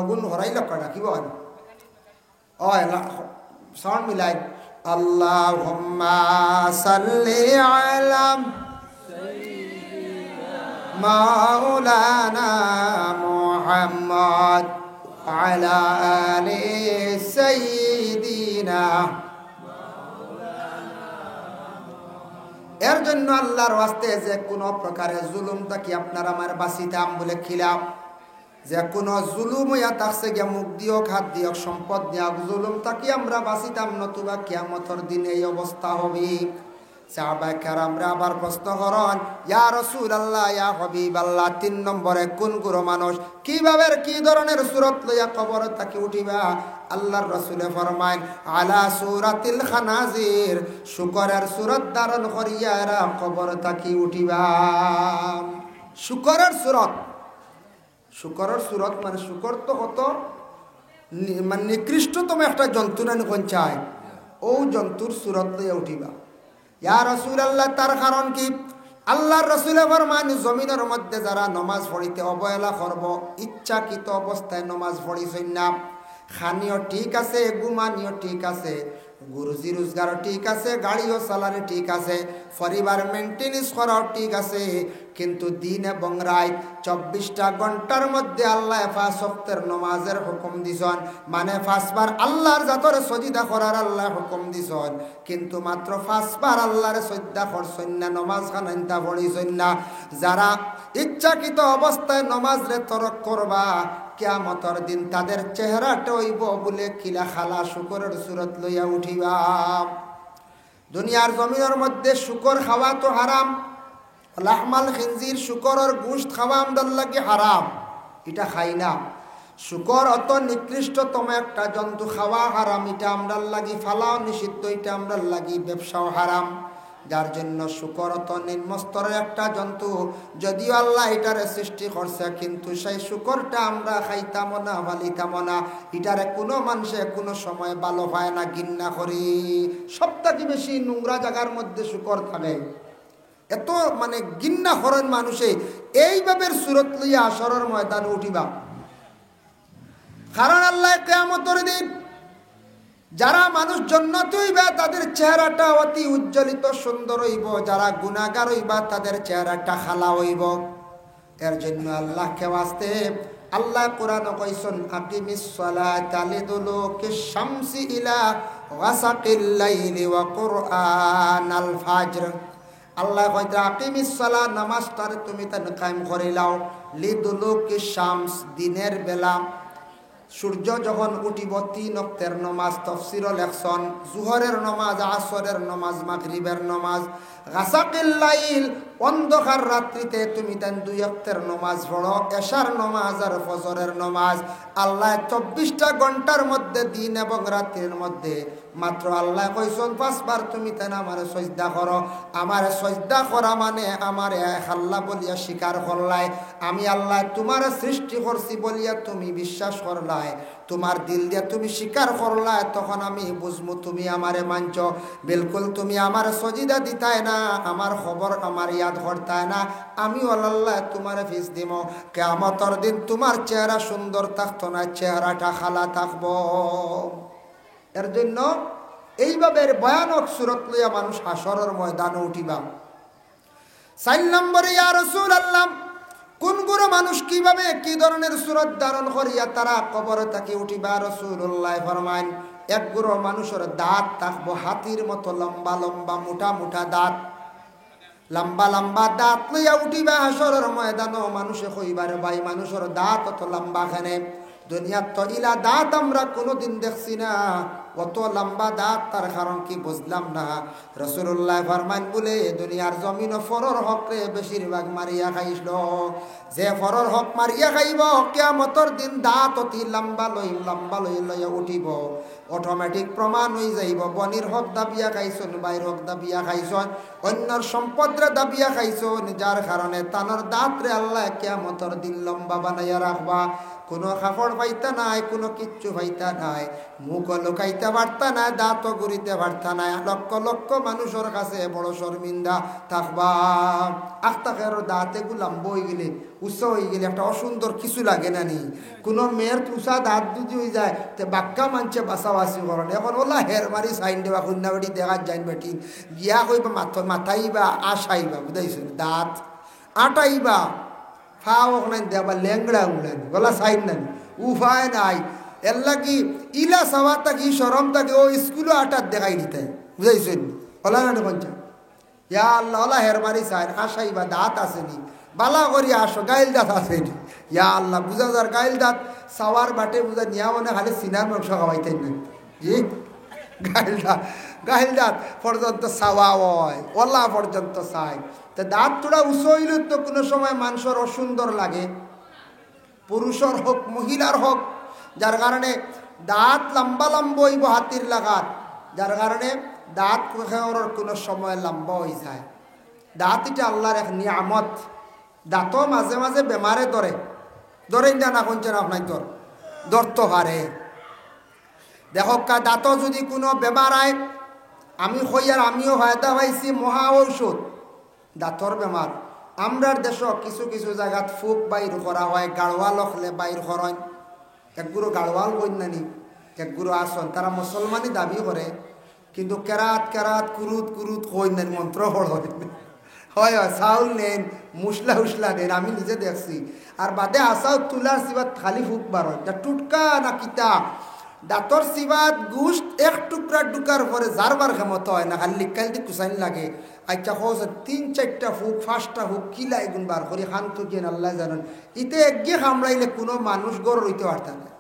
অগুণ হরাই লক্কা ডাকিব সাউন্ড মিলাই আল্লাহুম্মা সাল্লি আলা মাওলানা মুহাম্মদ আলা আলি সাইয়্যিদিনা। এর জন্য আল্লাহর ওয়াস্তে যে কোনো প্রকারের জুলুম থাকি আপনার আমার বাঁচিতাম বলে খিলাম। যে কোনো জুলুম হইয়া থাকছে গিয়া মুখ দিয়ক হাত দিয়ক সম্পদ দিয়ক জুলুম থাকি আমরা বাঁচিতাম, নতুবা কিয়ামতের দিনে এই অবস্থা হবে। সাহাবায়ে কেরামরা আবার প্রশ্ন করেন, ইয়া রাসূলুল্লাহ ইয়া হাবিবাল্লাহ, 3 নম্বরে কোন গুরু মানুষ কিভাবে কি ধরনের সূরত লইয়া কবর থাকি উঠিবা? আল্লাহর রাসূলে ফরমায় আলা সূরাতিল খানাজির, শুকরের সূরত ধারণ করিয়া এরা কবর থাকি উঠিবা। শুকরের সূরত, শুকরের সূরত মানে শুকর তো কত মানে নিকৃষ্টতম একটা জন্তু না কোন চায়, ও জন্তুর সূরত লইয়া উঠিবা। ইয়া রাসূলুল্লাহ, তার কারণ কি? আল্লাহর রাসূলে ফরমান জমিনের মধ্যে যারা নামাজ পড়িতে অবহেলা করব, ইচ্ছাকৃত অবস্থায় নামাজ পড়িছেন না, খানিও ঠিক আছে, ঘুমানিও ঠিক আছে, গুরুজি রোজগারও ঠিক আছে, গাড়িও চালানো ঠিক আছে, পরিবার মেনটেনেন্স করাও ঠিক আছে, কিন্তু দিন এবং রাত 24টা ঘন্টার মধ্যে আল্লাহ 5 ওয়াক্তের নামাজের হুকুম দিছেন। মানে 5 বার আল্লাহর জাতরে সজদা করার আল্লাহ হুকুম দিছেন, কিন্তু মাত্র 5 বার আল্লাহর সজদা করছেন না, নামাজ খানাইতা পড়িছেন না। যারা ইচ্ছাকৃত অবস্থায় নামাজরে তরক করবা, কিয়ামতের দিন তাদের চেহারাটা হইব বলে কিলা খালা শুকরের সূরত লইয়া উঠিবা। দুনিয়ার জমিনের মধ্যে শুকর খাওয়া তো হারাম, লাহমাল খিনজির শুকরের গোশত খাওয়া আমদার লাগে হারাম, এটা খাই না। শুকর অত নিকৃষ্টতম একটা জন্তু, খাওয়া হারাম, এটা আমরার লাগি ফালাও নিষিদ্ধ, এটা আমরার লাগি ব্যবসাও হারাম। যার জন্য শুকর অত নিম্নস্তরের একটা জন্তু, যদিও আল্লাহ এটারে সৃষ্টি করছে, কিন্তু সেই শুকরটা আমরা খাইতাম না, ভালিতাম না, এটারে কোনো মানুষে কোনো সময় ভালো পায় না, ঘৃণা করি। সবথেকে বেশি নোংরা জায়গার মধ্যে শুকর থাকে, এত মানে ঘৃণা করেন মানুষে। এইভাবে সূরত লইয়া আসরের ময়দানে উঠিবা, কারণ আল্লাহ কিয়ামতের দিন যারা মানুষ জান্নাতে হইবা তাদের চেহারাটা অতি উজ্জ্বলিত সুন্দর হইব, যারা গুনাহগার হইবা তাদের চেহারাটা খালা হইব। এর জন্য আল্লাহকে ওয়াস্তে আল্লাহ কোরআনে কইছেন আকিমিস সালাতা লিদুলুকিশ শামসি ইলা ওয়াসাকিল লাইলি ওয়া কুরআনাল ফাজর। আল্লাহ কইতে আকিমিস সালাত, নামাজটারে তুমি তান কায়েম করে লাও, লিদুলুকিশ শামস, দিনের বেলা সূর্য যখন উঠিব 3 ওয়াক্তের নামাজ তাফসীর লেখছেন, জোহরের নামাজ, আসরের নামাজ, মাগরিবের নামাজ, গাসাকিল লাইল, অন্ধকার রাত্রিতে তুমি তান 2 ওয়াক্তের নামাজ পড়ো, এশার নামাজ আর ফজরের নামাজ। আল্লাহ 24টা ঘন্টার মধ্যে, দিন এবং রাতের মধ্যে মাত্র আল্লাহ কইছেন 5 বার তুমি তান আমারে সজদা করো। আমারে সজদা করা মানে আমারে আল্লাহ বলিয়া স্বীকার করলাই, আমি আল্লাহ তোমার সৃষ্টি করছি বলিয়া তুমি বিশ্বাস করলাই, তোমার দিল দিয়া তুমি স্বীকার করলা, তখন আমি বুঝবো তুমি আমারে মানছ। বিলকুল তুমি আমার সজিদা দিতাই না, আমার খবর আমার ইয়াদ করতাই না, আমি আল্লাহ তোমার ফিস দিব। কিয়ামতের দিন তোমার চেহারা সুন্দর থাকতো না, চেহারাটা খালা থাকবো। এর জন্য এইভাবে ভয়ানক সূরত লইয়া মানুষ হাসরের ময়দানে উঠিবা। 4 নম্বরে ইয়া রাসূলুল্লাহ, কোন গুরু মানুষ কিভাবে কি ধরনের সূরত ধারণ করিয়া তারা কবরে থাকি উঠিবা? রাসূলুল্লাহ ফরমায় এক গুরু মানুষের দাঁত থাকবো হাতির মতো লম্বা লম্বা, মোটা মোটা দাঁত, লম্বা লম্বা দাঁত লইয়া উঠিবা হাসরের ময়দানও। মানুষে কইবারে ভাই মানুষের দাঁত অত লম্বা খানে, দুনিয়ার তো ইলা দাঁত আমরা কোনোদিন দেখছি না, অত লম্বা দাঁত, তার কারণ কি বুঝলাম না। রাসূলুল্লাহ ফরমান বলে দুনিয়ার জমিন ফরর হকরে বেশিরভাগ মারিয়া খাইছিল, যে ফরর হক মারিয়া খাইব কিয়ামতের দিন দাঁত অতি লম্বা লইয়া উঠিব। অটোমেটিক প্রমাণ হয়ে যাইব বনির হক দাবিয়া খাইছন, বাইর হক দাবিয়া খাইছন, অন্যর সম্পদরে দাবিয়া খাইছন, যার কারণে তানোর দাঁতরে আল্লাহ কিয়ামতর দিন লম্বা বানাইয়া রাখবা। কোনো কাপড় পাইতা নাই, কোনো কিচ্ছু পাইতা নাই, মুখ লুকাইতে পারতা নাই, দাঁতও গুড়িতে পারতা নাই, লক্ষ লক্ষ মানুষের কাছে বড় শর্মিন্দা থাকবা। আখতাকের দাঁতে গুলাম্ব হয়ে গেলে, উচ্চ হয়ে গেলে একটা অসুন্দর কিছু লাগে না নি? কোনো মেয়ের তুষা দাঁত যদি হয়ে যায় তে বাক্কা মানছে বাসাবাসি করেন। এখন ওলা হের মারি সাইন দেবা কন্যা বেটি দেখা যাইন বেটি গিয়া কইবা মাথাইবা আশাইবা, বুঝাইছেন? দাঁত আটাইবা, ফাও ওখানে দেবা ল্যাংড়া উড়েন গলা সাইন নেন, উপায় নাই। এর লাগি ইলা সবার থাকি সরম থাকে ও স্কুলও আটার দেখাই দিতে, বুঝাইছেন? ওলা না পঞ্চা ইয়া আল্লাহ ওলা হের মারি সাইন আশাইবা, দাঁত আসেনি বালা করি আসো, গাইল দাঁত আসেনি। ইয়া আল্লাহ বুঝা যার গাইল দাঁত সাওয়ার বাটে বুঝা নিয়া মনে খালি সিনার মাংস খাওয়াইতেন না, জি গাইল দাঁত পর্যন্ত চাওয়া হয়, ওলা পর্যন্ত চাই। তো দাঁত তোরা উঁচু হইলে তো কোনো সময় মানুষের অসুন্দর লাগে, পুরুষের হোক মহিলার হোক, যার কারণে দাঁত লম্বা লম্বা হইব হাতির লাগাত, যার কারণে দাঁত কোনো সময় লম্বা হয়ে যায়। দাঁত এটা আল্লাহর এক নিয়ামত। দাঁতও মাঝে মাঝে বেমারে ধরেন না কোনছেন আপনার ধরতে পারে। দেখো দাঁত যদি কোনো বেমার আয়, আমি হইয়ার আমিও ফায়দা পাইছি মহা ঔষধ দাঁতর বেমার। আমরার দেশ কিছু কিছু জায়গাত ফুক বাইর করা হয়, গাড়ওয়াল হলে বাইর করেন। একগুলো গাড়ওয়াল কন্যানি একগুলো আসন, তারা মুসলমানই দাবি করে, কিন্তু কেরাত কেরাত কুরুত কুরুত কন্যানি মন্ত্র হয় হয় চাউল নেন, মুসলা উসলা নেন, আমি নিজে দেখছি। আর বাদে আসাও তুলার সিবাত খালি ফুক বার হয়, যা টুটকা না কিতা দাঁতর সিবাত গুষ্ট এক টুকরা টুকার পরে যারবার ক্ষমতা হয় না, খালি লিকাল দি কুসাইন লাগে। আচ্ছা হোস ৩-৪টা ফুক 5টা ফুক কিলা এগুন বার করি খান তো কেন আল্লাহ জানেন। ইতে একগে কামড়াইলে কোনো মানুষ গড় রইতে পারতাম না।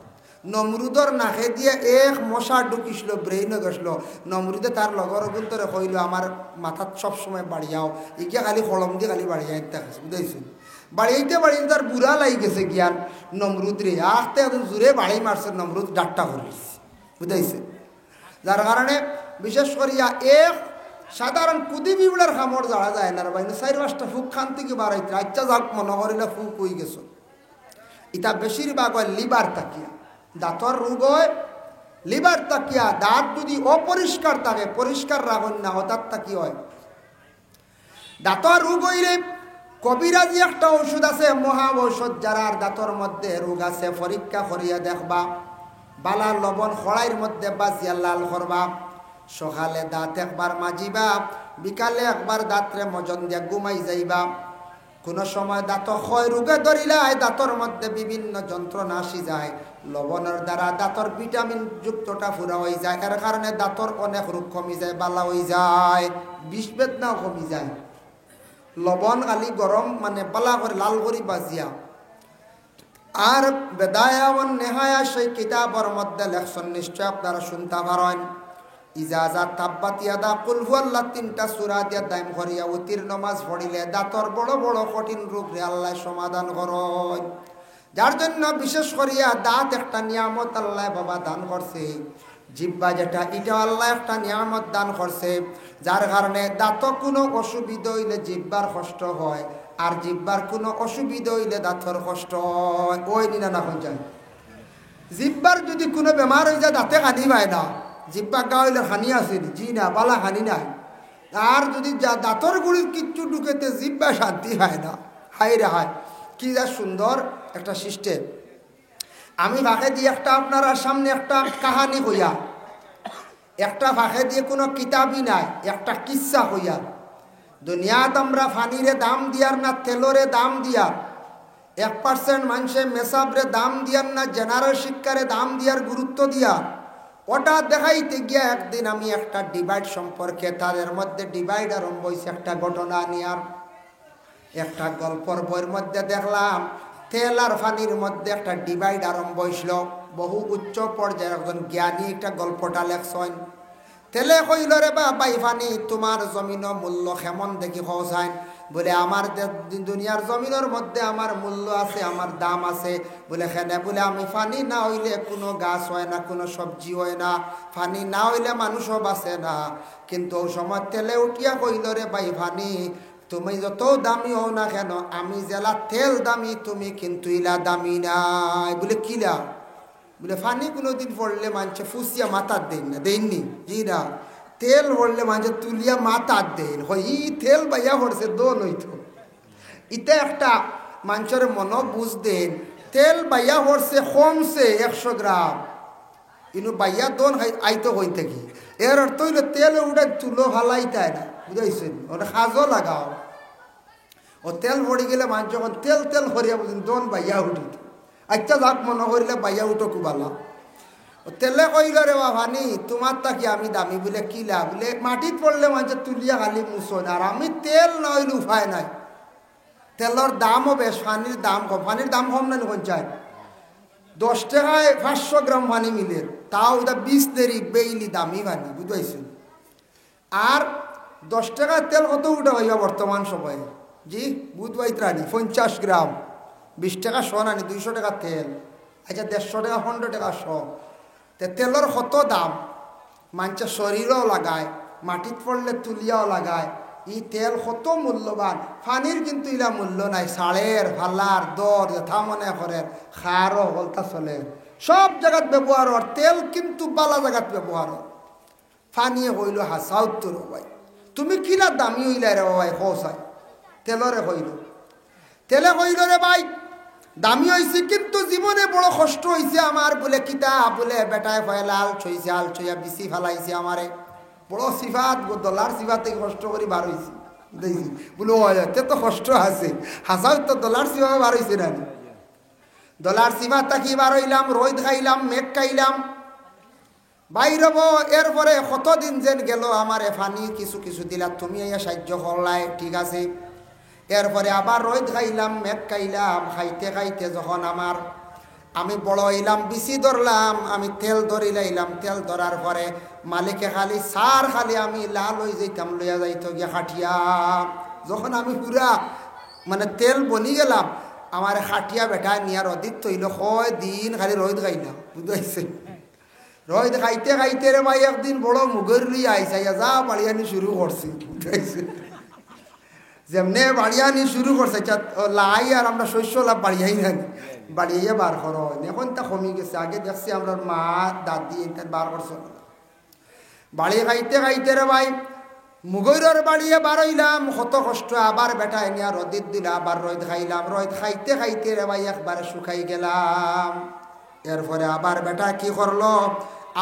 নমরুদর নাকে দিয়ে এক মশা ঢুকিছিল, ব্রেইনও গেছিল। নমরুদে তার লগর গুন্তরে কইল আমার মাথাত সবসময় বাড়িয়াও, ইকে খালি কলম দিয়ে খালি বাড়িয়া দেখাছে, বুঝাইছিল। বাড়িতে বাড়িতে তার বুড়া লাগি গেছে গিয়ান নমরুদ রে, আখতে এখন জোরে বাড়ি মারছে, নমরুদ ডাট্টা করিস, বুঝাইছে। যার কারণে বিশেষ করিয়া এক সাধারণ কুদি বিবলার খামড় যাওয়া যায় না, বাইনে 4-5টা ফুক খান থেকে বাড়াইতে আচ্ছা যাক মনে করিলে ফুক হয়ে গেছ। ইটা বেশিরভাগ হয় লিভার তাকিয়া, দাঁতর রোগ হয় লিভার তাকিয়া। দাঁত যদি অপরিষ্কার থাকে, পরিষ্কার রাখুন না, হঠাৎ তাকি হয় দাঁতর রোগ হইলে কবিরাজি একটা ওষুধ আছে, মহা ঔষধ। যারা দাঁতর মধ্যে রোগ আছে পরীক্ষা করিয়া দেখবা, বালা লবণ খড়াইয়ের মধ্যে বাজিয়া লাল করবা, সকালে দাঁত একবার মাজিবা, বিকালে একবার দাঁতরে মজন দিয়া ঘুমাই যাইবা। কোনো সময় দাঁত ক্ষয় রোগে ধরিলাই, দাঁতর মধ্যে বিভিন্ন যন্ত্রণা আসি যায়, লবণের দ্বারা দাঁতর ভিটামিন যুক্তটা পুরা হয়ে যায়, এর কারণে দাঁতর অনেক রোগ কমি যায়, বালা হয়ে যায়, বিষ বেদনাও কমি যায়। লবণ খালি গরম মানে বালা করে লাল করি বাজিয়া। আর বেদায়া ও নেহায়া সেই কিতাবের মধ্যে লেখছেন, নিশ্চয় আপনারা শুনতে পারেন, ইজাজা তাব্বাতিয়াদা কুল হুয়াল্লাহ 3টা সূরা দিয়া দাইম করিয়া উতির নামাজ পড়িলে দাঁতর বড় বড় কঠিন রোগ রে আল্লাহ সমাধান করেন। যার জন্য বিশেষ করিয়া দাঁত একটা নিয়ামত আল্লাহ বাবা দান করছে, জিহ্বা যেটা এটা আল্লাহ একটা নিয়ামত দান করছে, যার কারণে দাঁত কোনো অসুবিধা হইলে জিহ্বার কষ্ট হয়, আর জিহ্বার কোনো অসুবিধা হইলে দাঁতর কষ্ট হয়। ওই নিনা না যায় জিহ্বার যদি কোনো বেমার হয়ে যায় দাঁতে কাঁদি পায় না, জিহ্বা গা হইলে হানি আছে জি না, বালা হানি নাই। আর যদি দাঁতর গুড়ির কিচ্ছু ঢুকেতে জিহ্বা শান্তি হয় না, হাই রে হায় কি যা সুন্দর একটা সিস্টেম। আমি ফাঁকে দিয়ে একটা আপনারা সামনে একটা কাহানি হইয়া, একটা ফাঁকে দিয়ে কোনো কিতাবই নাই, একটা কিচ্ছা হইয়া। দুনিয়াত আমরা ফানিরে দাম দিয়ার না তেলরে দাম দিয়ার, 1% মানুষে মেসাবরে দাম দিয়ার না জেনারেল শিক্ষারে দাম দিয়ার গুরুত্ব দিয়া, ওটা দেখাইতে গিয়া একদিন আমি একটা ডিভাইড সম্পর্কে, তাদের মধ্যে ডিভাইড আরম্ভ হয়েছে একটা ঘটনা নিয়ার। একটা গল্পর বইয়ের মধ্যে দেখলাম তেল আর ফানির মধ্যে একটা ডিভাইড আরম্ভ হয়েছিল। বহু উচ্চ পর্যায়ের একজন জ্ঞানী একটা গল্পটা লেখছেন। তেলে কইল রে বাই ফানি তোমার জমিন মূল্য কেমন দেখি খসাইন, বলে আমার দুনিয়ার জমিনের মধ্যে আমার মূল্য আছে, আমার দাম আছে। বলে হেনে বলে আমি পানি না হইলে কোনো গাছ হয় না, কোনো সবজি হয় না, পানি না হইলে মানুষও বাঁচে না। কিন্তু ওই সময় তেলে উঠিয়া কইল রে ভাই পানি তুমি যত দামি হও না কেন, আমি জেলা তেল দামি, তুমি কিন্তু ইলা দামি নাই। বলে কিলা? বলে পানি কোনোদিন পড়লে মানুষে ফুসিয়া মাথার দেন না, দেননি? জি না। তেল পড়লে মানুষে তুলিয়া মাথার দেন হয়, ই তেল বাইয়া পড়ছে দোন হইতো। ইতে একটা মানুষের মন বুঝ দেন, তেল বাইয়া পড়ছে কমছে 100 গ্রাম, কিন্তু বাইয়া দোন আইতো হই থাকি। এর অর্থ হইল তেল উঠে তুলো ভালাইতাই না, বুঝাইছেন? ওটা সাজও লাগাও। ও তেল পড়ে গেলে মানুষ যখন তেল তেল করিয়া বুঝেন দোন বাইয়া উঠিত। আচ্ছা যাক মনে করিলে বাইয়া উঠো কুবালা। তেলে কইল রে বাবানি তোমার তাকি আমি দামি। বলে কিলা? বলে মাটিত পড়লে মানুষের তুলিয়া খালি মুছন, আর আমি তেল না হইলে উপায় নাই। তেলের দামও বেশ, পানির দাম কম। পানির দাম কম না পঞ্চায়েত 10 টাকায় 500 গ্রাম পানি মিলে, তাও ওটা 20 দেরি বেইলি দামি পানি, বুঝতে? আর 10 টাকার তেল কত উঠা হইবা বর্তমান সময়ে? জি বুধবাই ত্রাণী 50 গ্রাম 20 টাকা শ নানি, 200 টাকা তেল। আচ্ছা 150 টাকা 15 টাকা শ। তেলের কত দাম, মানুষের শরীরও লাগায়, মাটিত পড়লে তুলিয়াও লাগায়। ই তেল কত মূল্যবান, পানির কিন্তু ইলা মূল্য নাই। সাড়ের ফালার দর যথা মনে করেন খারও বলতা চলে, সব জায়গাত ব্যবহার হর। তেল কিন্তু বালা জায়গাত ব্যবহার হর। পানিয়ে হইল হাসাউত্তর ভাই, তুমি কিলা দামি হইলাই রে ভাই হসাই? তেলরে হইল। তেলে হইল রে ভাই দামি হয়েছে, কিন্তু জীবনে বড় কষ্ট হয়েছে আমার। বলে কিতা? বলে বেটায় ফয়লা আল ছইছে, আল ছইয়া বিচি ফেলাইছে আমারে। বড় সিফাত ডলার সিফাত থেকে কষ্ট করে বার হয়েছি দেখছি। বলে ওতে তো কষ্ট আছে, হাসাও তো ডলার সিফা বার হয়েছে না? ডলার সিফাত থাকি বার হইলাম, রোদ খাইলাম, মেঘ খাইলাম, বাইরব। এরপরে কতদিন যেন গেল, আমার ফানি কিছু কিছু দিলা, তুমি ইয়া সাহায্য করলাই, ঠিক আছে। এরপরে আবার রোদ খাইলাম, মেঘ খাইলাম, খাইতে খাইতে যখন আমি বড় হইলাম, বিচি ধরলাম, আমি তেল ধরি লাইলাম। তেল ধরার পরে মালিকে খালি সার খালি আমি লাল হয়ে যাইতাম, লইয়া যাইত গিয়া খাটিয়া। যখন আমি পুরা মানে তেল বনি গেলাম, আমার খাটিয়া বেটা নিয়ার অধিক তৈল কয় দিন খালি রোদ খাইলাম, বুঝতে? রোদ খাইতে খাইতে রে ভাই একদিন বড় মুগের লিয়ে আইসা যা বাড়িয়ানি শুরু করছি, বুঝতে? যেমনে বাড়িয়ানি শুরু করছে লাই, আর আমরা শস্য লাভ বাড়িয়াই না, বাড়িয়ে বার করো। এখন তা কমে গেছে। আগে দেখছি আমরা মা দাদি এটা বার করছে। বাড়ি খাইতে খাইতে রে ভাই মুগৈরের বাড়িয়ে বার হইলাম, কত কষ্ট। আবার বেটা এনিয়া রোদিত দিলা, আবার রোদ খাইলাম। রোদ খাইতে খাইতে রে ভাই একবারে শুকাই গেলাম। এরপরে আবার বেটা কি করলো,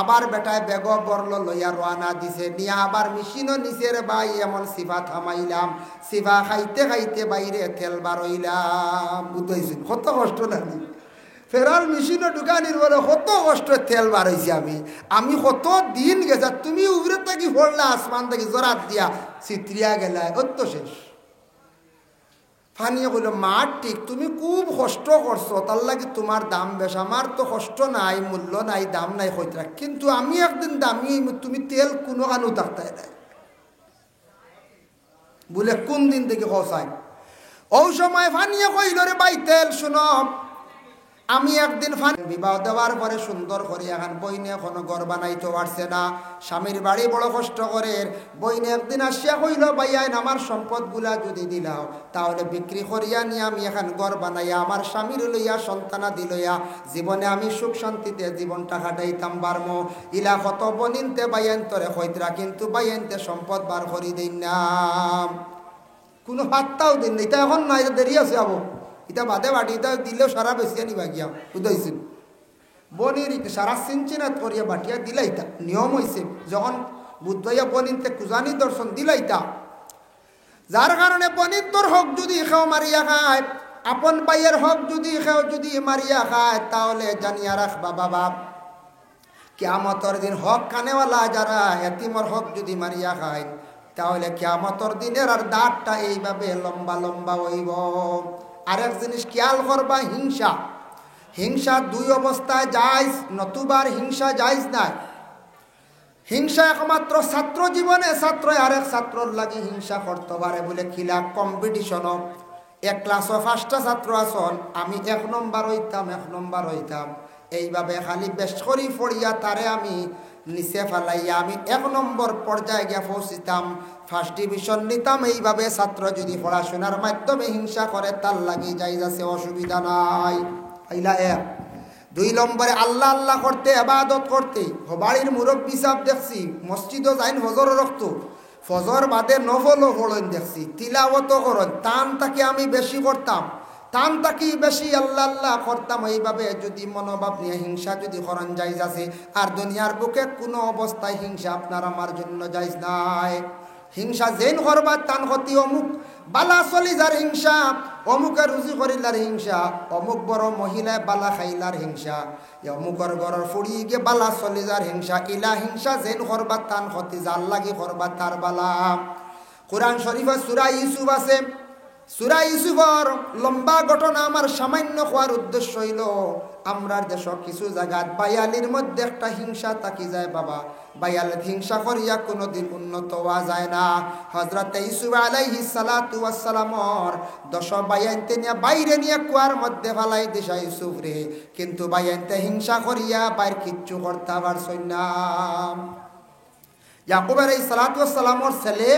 আবার বেটায় বেগ বরলো, লইয়া রোয়ানা দিছে, নিয়ে আবার মেশিনও নিচে রে ভাই। এমন সিফা থামাইলাম, সিফা খাইতে খাইতে বাইরে তেল বার হইলাম, বুঝতেছি কত কষ্ট লাগে। ফেরাল মেশিনও ঢুকানির বলে কত কষ্ট তেল বার হয়েছি আমি কত দিন গেছে। তুমি উপরে থাকি পড়লা, আসমান থাকি জরাত দিয়া চিত্রিয়া গেলা, অত শেষ। ফানিয়ে কইল মার ঠিক, তুমি খুব কষ্ট করছো, তার লাগে তোমার দাম বেশ। আমার তো কষ্ট নাই, মূল্য নাই, দাম নাই হইতরা, কিন্তু আমি একদিন দামি, তুমি তেল কোনো কানু থাকতাই নাই। বলে কোন দিন থেকে হসাই? ওই সময় ফানিয়ে কইল রে ভাই তেল শুনো, আমি একদিন বিবাহ দেওয়ার পরে সুন্দর করে এখন বইনে এখনো ঘর বানাইতে পারছে না, স্বামীর বাড়ি বড় কষ্ট করে। বইনে একদিন আসিয়া কইল ভাইয়ান আমার সম্পদগুলা যদি দিলাও, তাহলে বিক্রি করিয়া নিয়ে আমি এখন ঘর বানাইয়া আমার স্বামীর লইয়া সন্তানাদি লইয়া জীবনে আমি সুখ শান্তিতে জীবনটা কাটাইতাম পারমো। ইলা কত বনিনতে বাইয়ান তরে হইতরা, কিন্তু বাইয়ানতে সম্পদ বার করি দিন না, কোনো হাতটাও দিন না। এটা এখন না, এটা দেরি আছে আবো, এটা বাদে বাড়ি এটা দিলেও সারা বেশিয়া নিবা গিয়া, বুঝাইছেন? বনির সারা সিনচিনাত করিয়া বাটিয়া দিলাইতা নিয়ম হয়েছে। যখন বুধবাইয়া বনিনতে কুজানি দর্শন দিলাইতা, যার কারণে বনির তোর হক যদি খেও মারিয়া খায়, আপন বাইয়ের হক যদি খেও যদি মারিয়া খায়, তাহলে জানিয়া রাখবা বাবা, কিয়ামতের দিন হক খানেওয়ালা যারা এতিমর হক যদি মারিয়া খায়, তাহলে কিয়ামতের দিনের আর দাঁতটা এইভাবে লম্বা লম্বা হইব। আরেক জিনিস খেয়াল করবা, হিংসা। হিংসা দুই অবস্থায় জায়েজ, নতুবার হিংসা জায়েজ নাই। হিংসা একমাত্র ছাত্র জীবনে ছাত্র আরেক ছাত্রর লাগি হিংসা করতে পারে বলে খিলা কম্পিটিশন এক ক্লাসও 5টা ছাত্র আসন আমি 1 নম্বর হইতাম এইভাবে খালি বেশ করি পড়িয়া তারে আমি নিচে ফেলাইয়া আমি 1 নম্বর পর্যায়ে গিয়ে পৌঁছিতাম, 1st ডিভিশন নিতাম। এইভাবে ছাত্র যদি পড়াশোনার মাধ্যমে হিংসা করে তার লাগি যাইজ আছে, অসুবিধা নাই। আইলা 1। 2 নম্বরে আল্লাহ আল্লাহ করতে ইবাদত করতে বাড়ির মুরব্বী সাহেব দেখছি মসজিদও যাইন ফজর রক্ত ফজর বাদে নফলও পড়েন দেখছি, তিলাওয়াতও করেন, টান তাকে আমি বেশি করতাম, টান তাকি বেশি আল্লাহ আল্লাহ করতাম। এইভাবে যদি মনোভাব নিয়ে হিংসা যদি করেন যাইজ আছে। আর দুনিয়ার বুকে কোনো অবস্থায় হিংসা আপনার আমার জন্য যাইজ নাই। হিংসা যেন করবা তান হতি অমুক বালা চলি যার হিংসা, অমুকে রুজি করিলার হিংসা, অমুক বড় মহিলায় বালা খাইলার হিংসা, অমুকর ঘরের ফুড়ি গিয়ে বালা চলি যার হিংসা, ইলা হিংসা যেন করবা তান হতি যার লাগি করবা তার বালা। কোরআন শরীফে সূরা ইউসুফ আছে, সূরা ইউসুফের লম্বা ঘটনা আমার সামান্য হওয়ার উদ্দেশ্য হইল আমরা দেশ কিছু জায়গাত বায়ালির মধ্যে একটা হিংসা থাকি যায় বাবা, বায়ালের হিংসা করিয়া কোনোদিন উন্নত হওয়া যায় না। হযরত ইউসুফ আলাইহিস সালাতু ওয়াস সালামর 10 বায়ানতে নিয়ে বাইরে নিয়ে কুয়ার মধ্যে ফেলাই দিশা ইউসুফ রে, কিন্তু বায়ানতে হিংসা করিয়া বাইর কিচ্ছু করতে পারছই না। ইয়াকুব আলাইহিস সালাতু ওয়াস সালামর ছেলে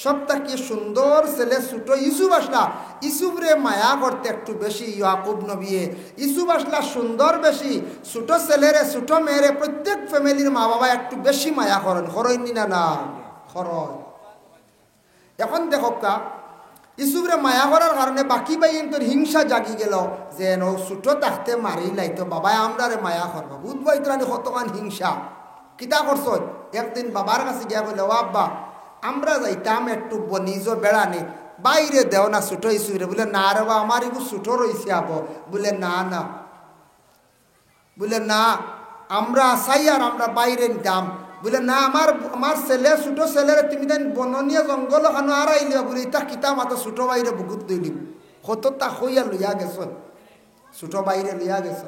সবথেকে সুন্দর ছেলে ছোট ইউসুফ আসলা, ইউসুফ রে মায়া করতে একটু বেশি ইয়াকুব নবী, ইউসুফ আসলা সুন্দর বেশি, ছোট ছেলেরে ছোট মেয়েরে প্রত্যেক ফ্যামিলির মা বাবা একটু বেশি মায়া করেন, খরইনি না না খরচ। এখন দেখো কা ইউসুফ রে মায়া করার কারণে বাকি বাইন তোর হিংসা জাগি গেল যে নো ছোট থাকতে মারি লাইতো বাবা আমরা রে মায়া করবো, বুঝবাই তোরানি কতখান হিংসা কিতা করছ। একদিন বাবার কাছে গিয়া বলে ও আব্বা আমরা যাইতাম একটু বনিজ বেড়ানি, বাইরে দেও না ছোট ইসুরে, বলে না রে বা আমার এগুলো ছোট রয়েছে আবো, বলে না না, বলে না আমরা চাই আর আমরা বাইরে নিতাম, বলে না আমার ছেলে ছোট ছেলের তুমি দেন বননীয় জঙ্গল খানো আর আইলিয়া বলে ইতা কিতা মাতো ছোট বাইরে বুকুত দিলি কত তা হইয়া লইয়া গেছ, ছোট বাইরে লইয়া গেছ।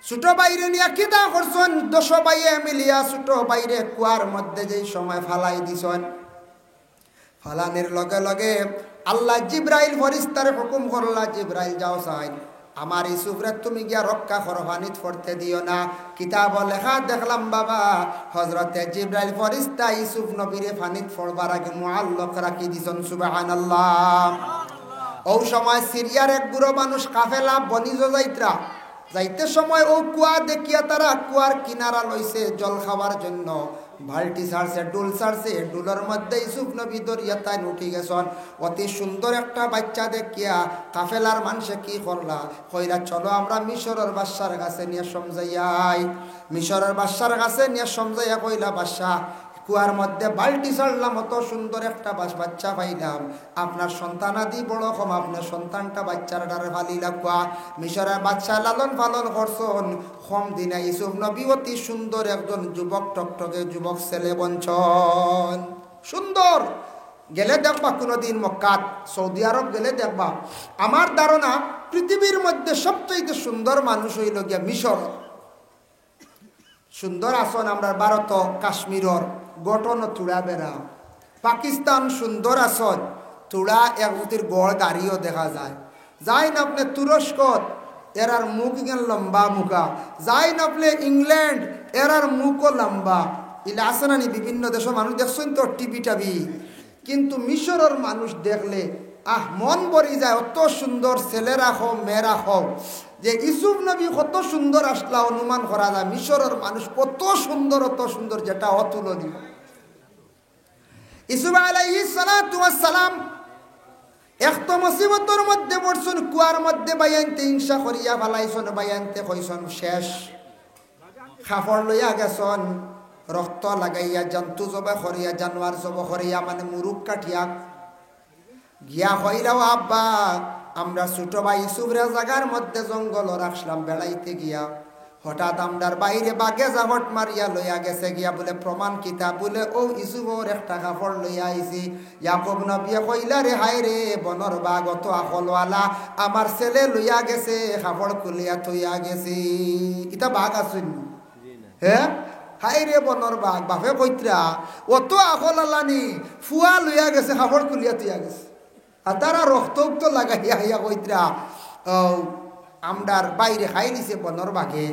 ছোট বাইরে নিয়ে কিতা করছেন 10 বাইয়ে মিলিয়া ছোট বাইরে কুয়ার মধ্যে যেই সময় ফালাই দিছেন, ফালানের লগে লগে আল্লাহ জিব্রাইল ফেরেশতারে হুকুম করলা, জিব্রাইল যাও চাই আমার ইউসুফরে তুমি গিয়া রক্ষা করো, পানিত পড়তে দিও না। কিতাব লেখা দেখলাম বাবা হযরতে জিব্রাইল ফেরেশতা ইউসুফ নবীরে পানিত পড়বার আগে মুআল্লাক রাখি দিছেন, সুবহানাল্লাহ। ওই সময় সিরিয়ার এক গুরু মানুষ কাফেলা বনিজ যাইত্রা যাইতে সময় ও কুয়া দেখিয়া তারা কুয়ার কিনারা লইছে জল খাওয়ার জন্য, বালতি ছাড়ছে ডুল ছাড়ছে, ডুলের মধ্যে ইউসুফ নবী দরিয়া তাই উঠি গেছেন। অতি সুন্দর একটা বাচ্চা দেখিয়া কাফেলার মানুষে কি করলা কইরা চলো আমরা মিশরের বাদশার কাছে নিয়ে সমঝাইয়াই, মিশরের বাদশার কাছে নিয়ে সমঝাইয়া কইলা বাদশা কুয়ার মধ্যে বালতি ছাড়লাম, অত সুন্দর একটা বাচ্চা পাইলাম, আপনার সন্তানাদি বড় কম, আপনার সন্তানটা বাচ্চার দ্বারা ফালিলা কুয়া। মিশরের বাচ্চা লালন পালন করছেন, কম দিনে ইউসুফ নবী অতি সুন্দর একজন যুবক টকটকে যুবক ছেলে বঞ্চন সুন্দর। গেলে দেখবা কোনোদিন মক্কাত সৌদি আরব গেলে দেখবা, আমার ধারণা পৃথিবীর মধ্যে সবচেয়ে সুন্দর মানুষ হইল গিয়া মিশর। সুন্দর আসন আমরা ভারত কাশ্মীরর গঠন তুড়া বেড়া, পাকিস্তান সুন্দর আসন তুড়া একজুতির গড় দাঁড়িয়েও দেখা যায়। যাই না আপনি তুরস্ক এরার মুখ গেল লম্বা মুখা, যাই না আপনি ইংল্যান্ড এরার মুখও লম্বা, ইলা আছে না বিভিন্ন দেশের মানুষ দেখছেন তো টিভি টাবি, কিন্তু মিশরের মানুষ দেখলে মন ভরি যায়, অত সুন্দর ছেলেরা হোক মেয়েরা হোক, যে ইউসুফ নবী কত সুন্দর আসলা অনুমান করা যায়, মিশরের মানুষ কত সুন্দর অত সুন্দর যেটা অতুলনীয়। ইউসুফ আলাইহিস সালাতু ওয়াস সালাম একটা মুসিবতের মধ্যে পড়ছেন, কুয়ার মধ্যে বাইয়ানতে হিংসা করিয়া ফেলাইছেন, বাইয়ানতে কইছেন শেষ, খাফড় লইয়া গেছেন, রক্ত লাগাইয়া জন্তু জবাই করিয়া জানোয়ার জব করিয়া মানে মুরুখ কাটিয়া গিয়া হইলাও আব্বা আমরা ছোট ভাই ইউসুফরে জায়গার মধ্যে জঙ্গল রাখলাম বেড়াইতে গিয়া, হঠাৎ আমরার বাইরে বাগে জাবট মারিয়া লইয়া গেছে গিয়া বলে প্রমাণ কিতা বলে ও ইউসুফর একটা কাপড় লইয়া আইছি। ইয়াকুব নবিয়ে কইলা রে হাই রে বনর বাঘ অত আকলওয়ালা, আমার ছেলে লইয়া গেছে কাপড় খুলিয়া থইয়া গেছি, ইতা বাঘ আসুন হ্যাঁ হাই রে বনর বাঘ বাপে কইত্রা অত আখল আলানি ফুয়া লইয়া গেছে কাপড় খুলিয়া তুইয়া গেছে আর তারা রক্ত উক্ত লাগাইয়া হইয়া কইত্রা আমরার বাইরে খাই নিছে বনর বাঘে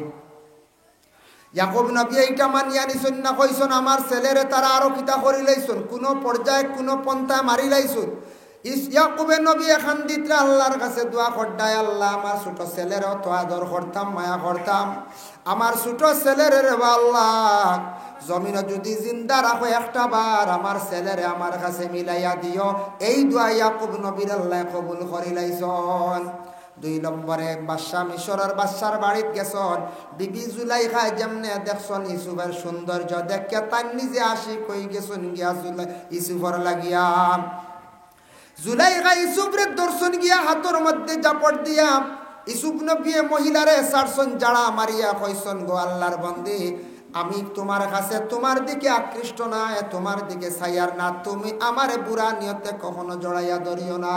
ইয়াকুব নবী এইটা মানিয়া নিছুন না কইছুন আমার ছেলেরে তারা আরো কিতা করি লাইছুন কোনো পর্যায়ে কোনো পন্থা মারি লাইছুন ইয়াকুবের নবী এখান দিত্রা আল্লাহর কাছে দোয়া করডায় আল্লাহ আমার ছোট ছেলের অত আদর করতাম মায়া করতাম আমার ছোট ছেলের রে আল্লাহ জমিন যদি জিন্দা রাখো একটা বার আমার ছেলেরে আমার কাছে মিলাইয়া দিও এই দোয়া ইয়াকুব নবীর আল্লাহ কবুল করি লাইছন 2 নম্বরে বাদশা মিশরের বাদশার বাড়িত গেছন বিবি জুলাইখা যেমনে দেখছন ইউসুফের সৌন্দর্য দেখে তার নিজে আশিক হয়ে গেছন গিয়া ইউসুফর লাগিয়া জুলাইখা ইউসুফের দর্শন গিয়া হাতের মধ্যে জাপট দিয়া ইউসুফ নবী মহিলারে সারসন জাড়া মারিয়া কইছন গো আল্লাহর বন্দী আমি তোমার কাছে তোমার দিকে আকৃষ্ট না তোমার দিকে ছায়ার না তুমি আমারে বুড়া নিয়তে কখনো জড়াইয়া ধরিও না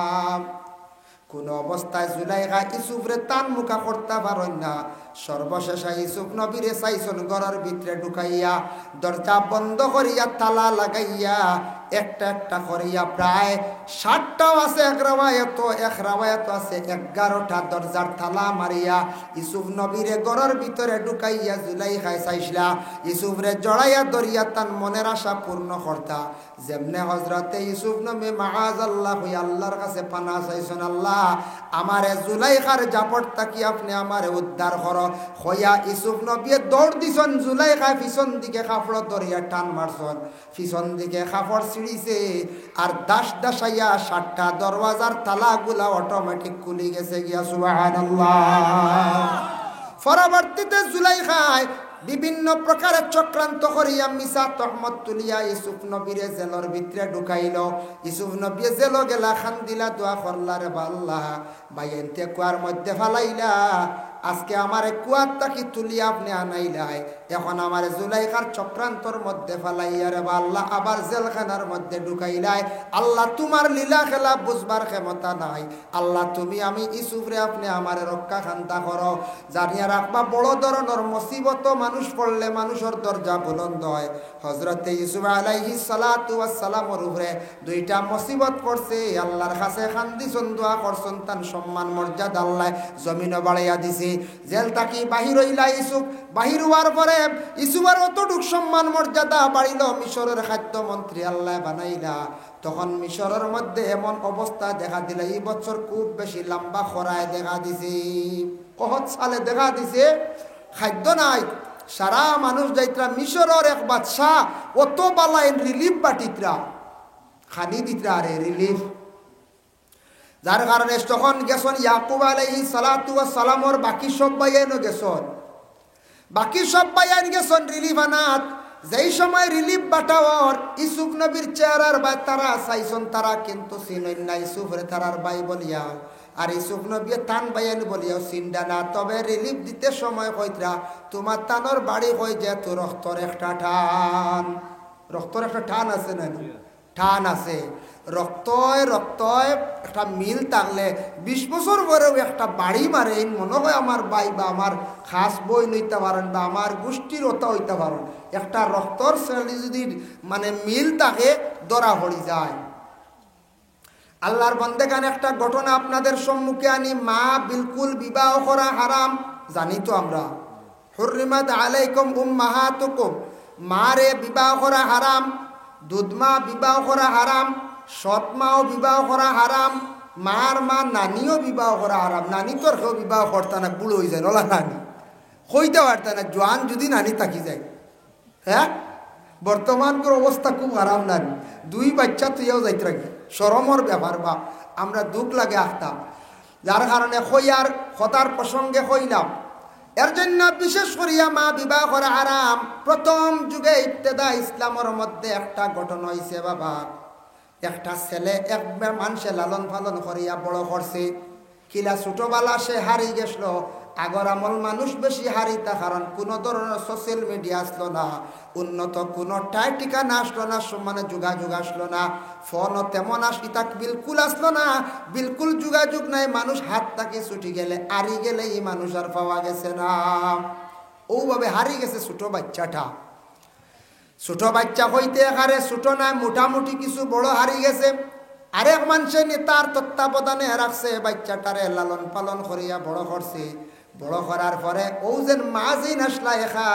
কোন অবস্থায় জুলাইখা ইউসুফরে টান মুখা করতে পারেন না সর্বশেষে ইউসুফ নবীরে চাইছন ঘরের ভিতরে ঢুকাইয়া দরজা বন্ধ করিয়া তালা লাগাইয়া একটা একটা করিয়া প্রায় 60টাও আছে এক রাওয়ায়াত আছে 11টা দরজার তালা মারিয়া ইউসুফ নবীরে ঘরের ভিতরে ঢুকাইয়া জুলাইখায় চাইছিলা ইউসুফরে জড়াইয়া ধরিয়া তার মনের আশা পূর্ণ করতা যেমনে হযরতে ইউসুফ নবী মাআযাল্লাহ হইয়া আল্লাহর কাছে পানা চাইছেন আল্লাহ আমারে জুলাইখার জাপট তাকি আপনি আমারে উদ্ধার করো হইয়া ইউসুফ নবী দৌড় দিছন জুলাইখা পিছন দিকে কাপড় ধরিয়া টান মারছন পিছন দিকে কাপড় ছিড়িছে আর দাস দাসাইয়া 60টা দরওয়াজার তালাগুলা অটোমেটিক খুলে গেছে গিয়া সুবহানাল্লাহ পরবর্তীতে জুলাইখায় বিভিন্ন প্রকারের চক্রান্ত করিয়া মিছা তহমত তুলিয়া ইউসুফ নবীরে জেলর ভিতরে ঢুকাইল ইউসুফ নবী জেল গেলা খান দিলা দোয়া করলা রে আল্লাহ বাইনতে কুয়ার মধ্যে ফালাইলা আজকে আমারে কুয়ার তাকি তুলিয়া আপনি আনাইলাই এখন আমারে জুলাইখার চক্রান্তর মধ্যে ফালাইয়া রে আল্লাহ আবার জেলখানার মধ্যে ঢুকাইলাই আল্লাহ তোমার লীলা খেলা বুঝবার ক্ষমতা নাই আল্লাহ তুমি আমি ইউসুফরে আপনি আমারে রক্ষা খান্তা করো জানিয়া রাখবা বড় ধরনের মুসিবত মানুষ পড়লে মানুষের দরজা বুলন্দ হয় হযরতে ইউসুফ আলাইহিস সালাতু ওয়াস সালামের উপরে 2টা মুসিবত পড়ছে আল্লাহর কাছে খান্দিছন দোয়া করছন তার সম্মান মর্যাদা আল্লাহ জমিনে বাড়াইয়া দিছে জেল তাকি বাহির হইলা ইউসুফ বাহির হওয়ার পরে ইউসুফের অতটুক সম্মান মর্যাদা বাড়িল মিশরের খাদ্য মন্ত্রী আল্লাহ বানাইলা তখন মিশরের মধ্যে এমন অবস্থা দেখা দিল এই বছর খুব বেশি লম্বা খরায় দেখা দিছে কহত সালে দেখা দিছে খাদ্য নাই সারা মানুষ যাইত্রা মিশরের এক বাদশাহ অত বালাই রিলিফ বাটিত্রা খানি দিত্রা আরে রিলিফ যার কারণে তখন গেছন ইয়াকুব আলাইহিস সালাতু ওয়াস সালামর বাকি সব বাইয়ানো গেছন গেছন রিলিফ আনাত যেই সময় রিলিফ বাটাওয়ার ইউসুফ নবীর চেহারার বাই তারা চাইছন তারা কিন্তু চিনই না ইউসুফরে তারার বাই বলিয়া আর ইউসুফ নবী তান বাইয়ান বলিয়া চিন্তা না তবে রিলিফ দিতে সময় কইত্রা তোমার তানোর বাড়ি হই যে তো রক্তর একটা টান আছে না টান আছে রক্তয় একটা মিল থাকলে 20 বছর পরেও একটা বাড়ি মারে মনে হয় আমার ভাই বা আমার খাস বই নইতে পারেন বা আমার গোষ্ঠীর ওটা হইতে পারেন একটা রক্তর শ্রেণী যদি মানে মিল থাকে ধরা পড়ি যায় আল্লাহর বান্দাগান একটা ঘটনা আপনাদের সম্মুখে আনি মা বিলকুল বিবাহ করা হারাম জানি তো আমরা হুররিমাত আলাইকুম উম্মাহাতুকুম মারে বিবাহ করা হারাম দুধমা বিবাহ করা হারাম সৎমাও বিবাহ করা হারাম মার মা নানিও বিবাহ করা হারাম নানি তোর কেউ বিবাহ করতে না বুড়ো হয়ে যায় নলা নানি হইতে পারত না জোয়ান যদি নানি থাকি যায় হ্যাঁ বর্তমানকার অবস্থা খুব হারাম নানি 2 বাচ্চা তুইও যাইতে রাখি শরমর ব্যাপার বা আমরা দুঃখ লাগে আখতাম যার কারণে হইয়ার কথার প্রসঙ্গে হইলাম এর জন্য বিশেষ করিয়া মা বিবাহ করা হারাম প্রথম যুগে ইবতেদা ইসলামের মধ্যে একটা ঘটনা হইছে বাবা একটা ছেলে একবার মানুষে লালন পালন করিয়া বড় করছে কিলা ছোটবেলা সে হারিয়ে গেছিল আগর আমল মানুষ বেশি হারিতা কারণ কোনো ধরনের সোশ্যাল মিডিয়া আসলো না উন্নত কোনো ঠিকানা আসলো না মানে যোগাযোগ আসলো না ফোনও তেমন আসি তাক বিলকুল আসলো না বিলকুল যোগাযোগ নাই মানুষ হাত তাকে ছুটি গেলে হারিয়ে গেলে এই মানুষ আর পাওয়া গেছে না ওভাবে হারিয়ে গেছে ছোট বাচ্চাটা ছোট বাচ্চা হইতে এখানে ছোট নাই, মোটামুটি কিছু বড় হারিয়ে গেছে। আরেক মানুষে তার তত্ত্বাবধানে রাখছে, বাচ্চাটারে লালন পালন করিয়া বড় করছে। বড় করার পরে ও যেন মা যেই নাসলা একা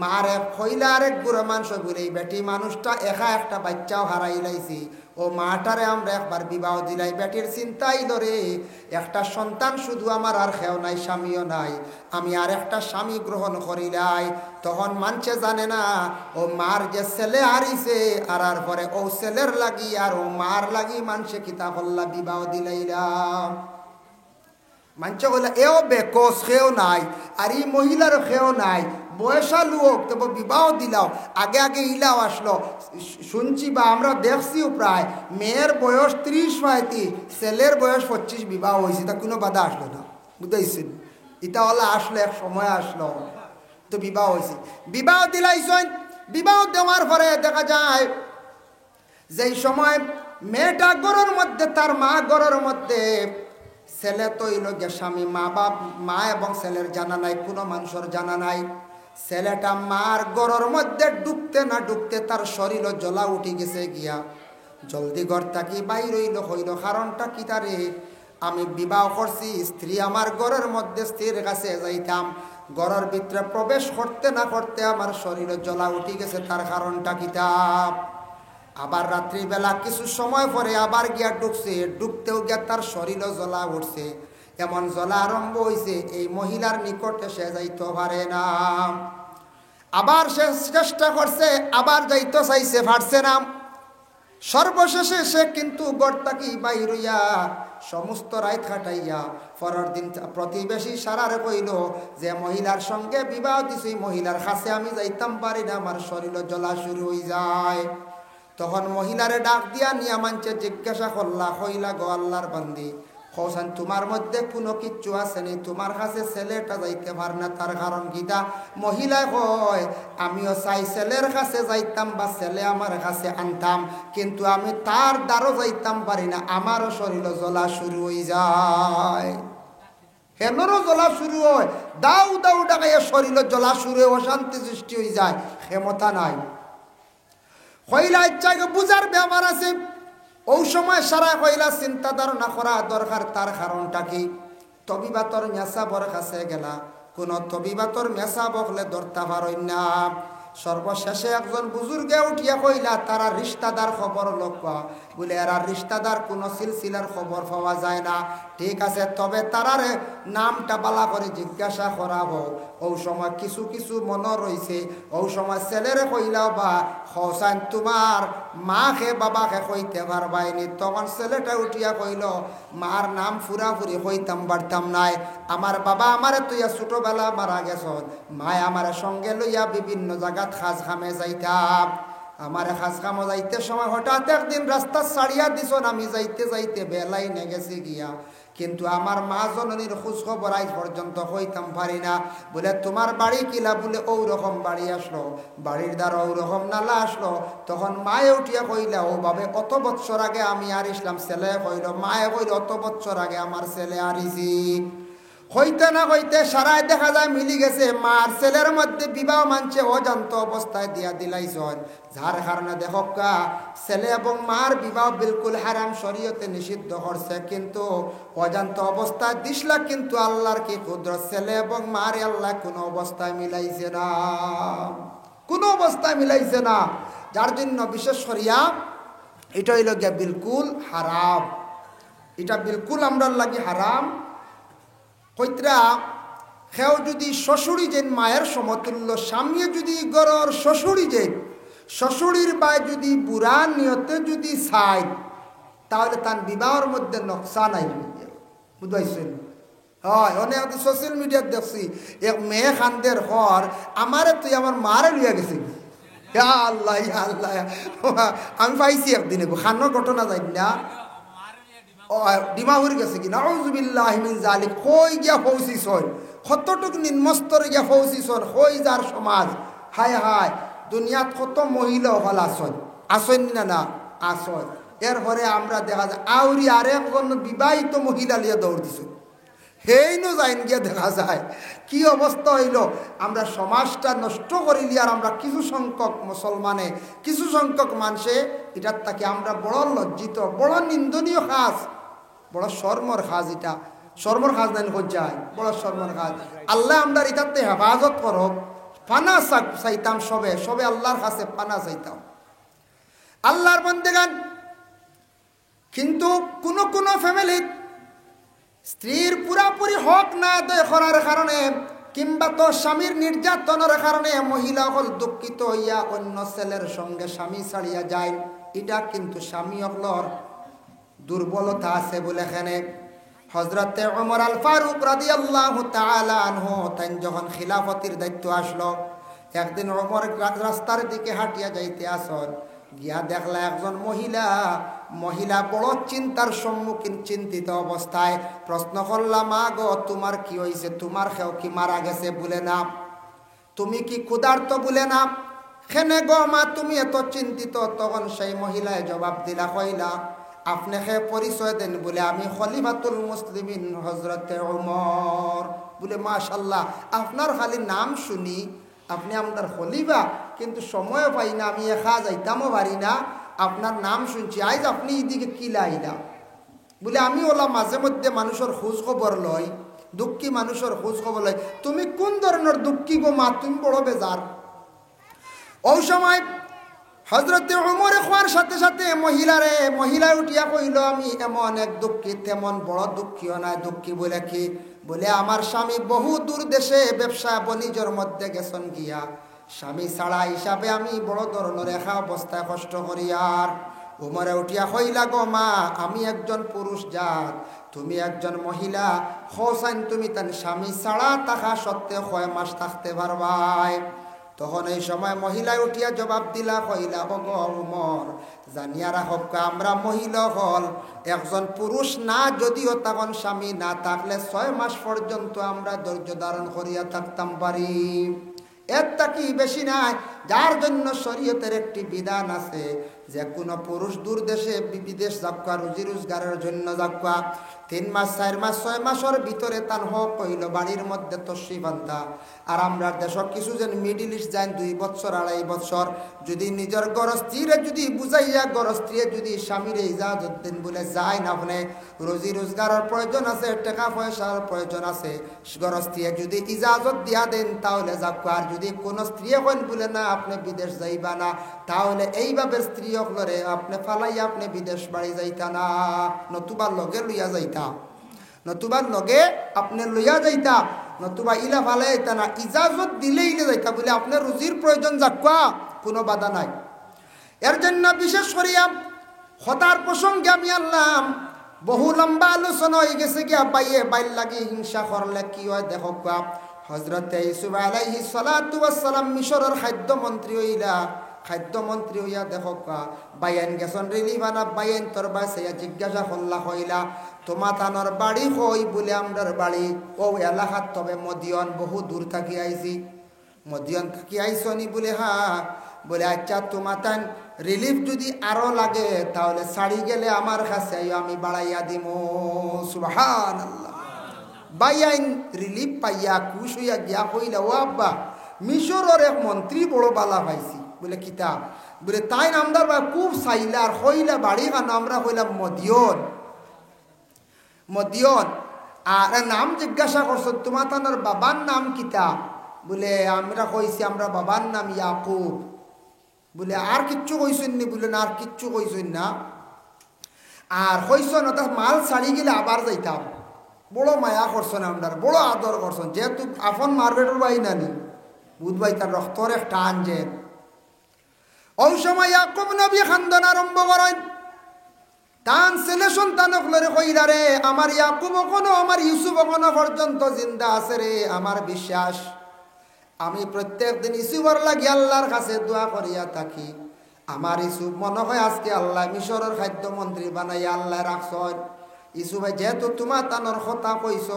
মারে খইলা আরেক বুড়ো মানুষ বলে বেটি মানুষটা একা একটা বাচ্চাও হারাই লাইছি। ও মাটারে আমরা একবার বিবাহ দিলাই, বেটির চিন্তাই ধরে একটা সন্তান শুধু আমার আর খেও নাই, স্বামীও নাই, আমি আর একটা স্বামী গ্রহণ করিলাই। তখন মানুষে জানে না ও মার যে ছেলে হারিছে, আর পরে ও ছেলের লাগি আর ও মার লাগি মানুষে কিতা করলা বিবাহ দিলাইলাম। মানুষে বললা এও বেকস খেও নাই, আর এই মহিলারও খেও নাই, বয়সা লোক, তবে বিবাহ দিলাও। আগে আগে ইলাও আসলো, শুনছি বা আমরা দেখছিও প্রায় মেয়ের বয়স 30-35, ছেলের বয়স 25, বিবাহ হয়েছে, তা কোনো বাধা আসলো না, বুঝতেছেন? এটা হলো আসলো এক সময় আসলো তো বিবাহ হয়েছে। বিবাহ দিলাইছেন, বিবাহ দেওয়ার পরে দেখা যায় যেই সময় মেয়েটা গড়ের মধ্যে, তার মা গড়ের মধ্যে, ছেলে তো এই লোক স্বামী, মা এবং ছেলের জানা নাই, কোনো মানুষের জানা নাই। ছেলেটা মার গড়ের মধ্যে ঢুকতে না ঢুকতে তার শরীরও জ্বলা উঠে গেছে গিয়া। জলদি ঘর থাকি বাইর হইল, হইল কারণটা কি? তারে আমি বিবাহ করছি, স্ত্রী আমার ঘরের মধ্যে, স্ত্রীর কাছে যাইতাম, ঘরের ভিতরে প্রবেশ করতে না করতে আমার শরীরে জ্বলা উঠে গেছে, তার কারণটা কিতাব। আবার রাত্রিবেলা কিছু সময় পরে আবার গিয়া ঢুকছে, ঢুকতেও গিয়া তার শরীরও জ্বলা উঠছে, এমন জ্বলা আরম্ভ হয়েছে এই মহিলার নিকটে সে যাইতে পারে না। আবার সে চেষ্টা করছে, আবার যাইতে চাইছে, পারছে না। সর্বশেষে সে কিন্তু গড়তাকি বাইর হইয়া সমস্ত রাত কাটাইয়া পরের দিন প্রতিবেশী সারারে কইল যে মহিলার সঙ্গে বিবাহ দিছি, মহিলার কাছে আমি যাইতাম পারি না, আমার শরীর জ্বলা শুরু হয়ে যায়। তখন মহিলারে ডাক দিয়া নিয়া মানছে জিজ্ঞাসা করলা, কইলা গো আল্লাহর বান্দি, কৌসান তোমার মধ্যে কোনো কিচ্ছু আছে নি, তোমার কাছে ছেলেটা যাইতে পার না, তার কারণ গীতা? মহিলায় কয় আমিও চাই ছেলের কাছে যাইতাম বা ছেলে আমার কাছে আনতাম, কিন্তু আমি তার দ্বারও যাইতাম পারি না, আমারও শরীর জ্বলা শুরু হয়ে যায়। হেনরও জ্বলা শুরু হয়, দাউ দাউ ডাকাইয়া শরীর জ্বলা শুরু হয়ে অশান্তি সৃষ্টি হয়ে যায়, ক্ষমতা নাই। কইলা ইচ্ছাকে বুঝার ব্যাপার আছে। ওই সময় সারা কইলা চিন্তা ধারণা করা দরকার, তার কারণটা কি? তবিবাতর মেসাবর কাছে গেলা, কোন তবিবাতর মেসা বকলে ধরতে পারই না। সর্বশেষে একজন বুজুর্গে উঠিয়া কইলা তারা রিশতাদার খবর লক্ষ্য, বলে এরা রিশতাদার কোনো সিলসিলার খবর পাওয়া যায় না। ঠিক আছে, তবে তারারে নামটা বালা করে জিজ্ঞাসা করাবো। ওই সময় কিছু কিছু মনে রয়েছে, ওই সময় ছেলেরে কইলাও বা হোসাইন তোমার মাকে বাবাকে কইতে পারবাইনি। তখন ছেলেটা উঠিয়া কইল মার নাম ফুরাফুরি কইতাম পারতাম নাই, আমার বাবা আমারে তুইয়া ছোটবেলা মারা গেছ, মায় আমার সঙ্গে লইয়া বিভিন্ন জায়গাত খাজ খামে যাইতাম। আমার খাজ খামো যাইতে সময় হঠাৎ একদিন রাস্তা ছাড়িয়া দিছ, আমি যাইতে যাইতে বেলাই নে গেছি গিয়া, কিন্তু আমার মা জননীর খোঁজ খবর আজ পর্যন্ত হইতাম পারি না। বলে তোমার বাড়ি কিলা? বলে ও রকম বাড়ি আসলো, বাড়ির দ্বারা ও রকম নালা আসলো। তখন মায়ে উঠিয়া কইলা ও বাবে অত বৎসর আগে আমি আর ইসলাম। ছেলে কইল, মায়ে কইল অত বৎসর আগে আমার ছেলে আরিছি। হইতে না হইতে সারাই দেখা যায় মিলি গেছে, মার ছেলের মধ্যে বিবাহ মানছে অজান্ত অবস্থায় দিয়া দিলাইছন। যার কারণে দেখকা ছেলে এবং মার বিবাহ বিলকুল হারাম, শরীয়তে নিষিদ্ধ করছে, কিন্তু অজান্ত অবস্থায় দিসলা। কিন্তু আল্লাহর কি কুদরত, ছেলে এবং মার আল্লাহ কোনো অবস্থায় মিলাইছে না, কোনো অবস্থায় মিলাইছে না। যার জন্য বিশেষ করিয়া এটা হইল গিয়া বিলকুল হারাম, এটা বিলকুল আমরা লাগি হারাম। কইতরা সেও যদি শ্বশুরি যেন মায়ের সমতুল্য, স্বামী যদি গরর শ্বশুরি যেন, শ্বশুরির বাই যদি বুড়া নিয়তে যদি চাই, তাহলে তার বিবাহের মধ্যে নকশা নাই, বুঝাইছেন? হয় অনেক সোশ্যাল মিডিয়াত দেখছি এক মেয়ে খানদের ঘর, আমারে তুই আমার মারে লিয়া গেছে। আল্লাহ আল্লাহ, আমি পাইছি একদিনে খানোর ঘটনা যাই না, ডিমাহুর গেছে কি নাউযুবিল্লাহ মিন যালিক। কই গিয়া পৌঁছিছন, কতটুক নিম্নস্তরে গিয়া পৌঁছিছন, কই যার সমাজ। হায় হায়, দুনিয়াত কত মহিলা হল আসন, আসন না না আসন। এরপরে আমরা দেখা যায় আউরি আরেকজন বিবাহিত মহিলা লিয়ে দৌড় দিছ, হেই নো যাইন গিয়ে দেখা যায় কি অবস্থা হইল। আমরা সমাজটা নষ্ট করিলি আর আমরা কিছু সংখ্যক মুসলমানে কিছু সংখ্যক মানুষে এটার তাকে আমরা বড় লজ্জিত, বড় নিন্দনীয় কাজ, বড় শর্মর কাজ। এটা শর্মর কাজ নাই হজ্জায়, বড় শর্মর কাজ। আল্লাহ আমরা এটাতে হেফাজত করব। পানা চাইতাম সবে সবে আল্লাহর কাছে পানা চাইতাম আল্লাহর বান্দেগান। কিন্তু কোন কোন ফ্যামিলি স্ত্রীর পুরাপুরি হক না আদায় করার কারণে কিংবা তো স্বামীর নির্যাতনের কারণে মহিলা হল দুঃখিত হইয়া অন্য ছেলের সঙ্গে স্বামী ছাড়িয়া যায়। এটা কিন্তু স্বামী হলর দুর্বলতা আছে বলে এখানে হযরতে ওমর আল ফারুক রাদিয়াল্লাহু তাআলা আনহু তাই যখন খিলাফতির দায়িত্ব আসলো, একদিন ওমর রাস্তার দিকে হাঁটিয়া যাইতে আসন, গিয়া দেখলা একজন মহিলা বড় চিন্তার সম্মুখীন, চিন্তিত অবস্থায়। প্রশ্ন করলাম, মা গো তোমার কি হয়েছে? তোমার খেও কি মারা গেছে বলে না? তুমি কি ক্ষুধার্ত বলে না? খেনে গো মা তুমি এত চিন্তিত? তখন সেই মহিলায় জবাব দিলা, কইলা আপনি খে পরিচয় দেন বলে আমি খলিফাতুল মুসলিমিন হযরতে ওমর। বলে মাশাআল্লাহ, আপনার খালি নাম শুনি আপনি আপনার খলিফা, কিন্তু সময় পাই না, আমি একা যাইতামও পারি না। আপনার নাম শুনছি, আজ আপনি এদিকে কি লাইলা? বলে আমি ওলা মাঝে মধ্যে মানুষের খোঁজ খবর লয়, দুঃখী মানুষের খোঁজ খবর লয়। তুমি কোন ধরনের দুঃখী গো মা? তুমি বড় বেজার। ওই সময় হযরতে ওমরে খোয়ার সাথে সাথে মহিলা উঠিয়া কইল, আমি এমন এক দুঃখী, তেমন বড় দুঃখীও নাই। দুঃখী বলে কি? বলে আমার স্বামী বহু দূর দেশে ব্যবসা বাণিজ্যের মধ্যে গেছেন গিয়া, স্বামী ছাড়া হিসাবে আমি বড় ধরনের একা অবস্থায় কষ্ট করি। আর ওমরে উঠিয়া কইলা, গো মা আমি একজন পুরুষ জাত, তুমি একজন মহিলা, হোসাইন তুমি তার স্বামী ছাড়া থাকা সত্ত্বেও 6 মাস থাকতে পারবাই। তখন এই সময় মহিলায় উঠিয়া জবাব দিলা, কইলা ওগো ওমর জানিয়া রাখব, আমরা মহিলা হল একজন পুরুষ না যদিও তখন স্বামী না থাকলে 6 মাস পর্যন্ত আমরা ধৈর্য ধারণ করিয়া থাকতাম পারি। এর কি বেশি নাই, যার জন্য শরীয়তের একটি বিধান আছে যে কোনো পুরুষ দূর দেশে বিদেশ যাক্কা, রুজি রোজগারের জন্য যাক্কা, 3 মাস 4 মাস 6 মাসের ভিতরে তার হক হইল বাড়ির মধ্যে তশরিফ আনতা। আর আমরা দেশ কিছু যেন মিডিল ইস্ট যান 2 বছর 2.5 বছর, যদি নিজের গরস্ত্রীরে যদি বুঝাইয়া গরস্ত্রী যদি স্বামীর ইজাজত দেন বলে যায় না, আপনি রুজি রোজগারের প্রয়োজন আছে, টাকা পয়সার প্রয়োজন আছে, গরস্ত্রী যদি ইজাজত দিয়া দেন তাহলে যাক্কা। আর যদি কোনো স্ত্রী হন বলে না আপনি বিদেশ যাইবা না, তাহলে এইভাবে স্ত্রী হলরে আপনি ফালাইয়া আপনি বিদেশ বাড়ি যাইতা না, নতুবা লগে লইয়া যাইতা, নতুবা লগে আপনি লইয়া যাইতা, নতুবা ইলা ফালাইতা না, ইজাজত দিলে ইলে যাইতা। বলে আপনার রুজির প্রয়োজন যাক্কা, কোনো বাধা নাই। এর জন্য বিশেষ করিয়া হতার প্রসঙ্গে আমি আনলাম, বহু লম্বা আলোচনা হয়ে গেছে গিয়া বাইর লাগি হিংসা করলে কি হয় দেখো। হযরতে ইউসুফ আলাইহিস সালাতু ওয়াস সালাম মিশরের খাদ্যমন্ত্রী হইয়া দেখো বাইন গেছন রিলিভানা, বাইন তোর বাসাইয়া জিজ্ঞাসা করলা, হইলা তোমা তানোর বাড়ি কই? বলে আমরার বাড়ি ও এলাকাত, তবে মদিয়ন, বহু দূর থাকি আইছি। মদিয়ন থাকি আইসনি? বলে হ্যাঁ। বলে আচ্ছা তোমা তান রিলিফ যদি আরো লাগে তাহলে ছাড়ি গেলে আমার কাছে আমি বাড়াইয়া দিব। সুবহানাল্লাহ। বাইন রিলিফ পাইয়া খুশ হইয়া গিয়া কইলা, ও আব্বা মিশরের এক মন্ত্রী বড় বালা পাইছি। বলে কিতা? বলে তাই আমদার খুব চাইলা আর হইলা বাড়ি কান, আমরা হইলাম মদিয়ন। আর নাম জিজ্ঞাসা করছো, তোমার তানোর বাবার নাম কিতা? বলে আমরা কইছি আমরা বাবার নাম ইয়াকুব। বলে আর কিচ্ছু কইছেন নি? বলে না আর কিচ্ছু কইছেন না। আর কইছ না তার মাল ছাড়ি গেলে আবার যাইতাম। বড় মায়া করছেন আমরার, বড় আদর করছেন, যেহেতু আপন মার্বেটের বাই নানি বুধবাই তার রক্তর এক টান। যে ওই সময় ইয়াকুব নবী খান্দন আরম্ভ করেন, তান ছেলে সন্তানক লরে কইরা, রে আমার ইয়াকুব কোনো আমার ইউসুফ কোনো পর্যন্ত জিন্দা আছে রে, আমার বিশ্বাস আমি প্রত্যেক দিন ইউসুফর লাগি আল্লাহর কাছে দোয়া করিয়া থাকি। আমার ইউসুফ মনে হয় আজকে আল্লাহ মিশরের খাদ্যমন্ত্রী বানাইয়া আল্লাহ রাখছেন। ইউসুফে যেহেতু তোমার তানোর কথা কইছ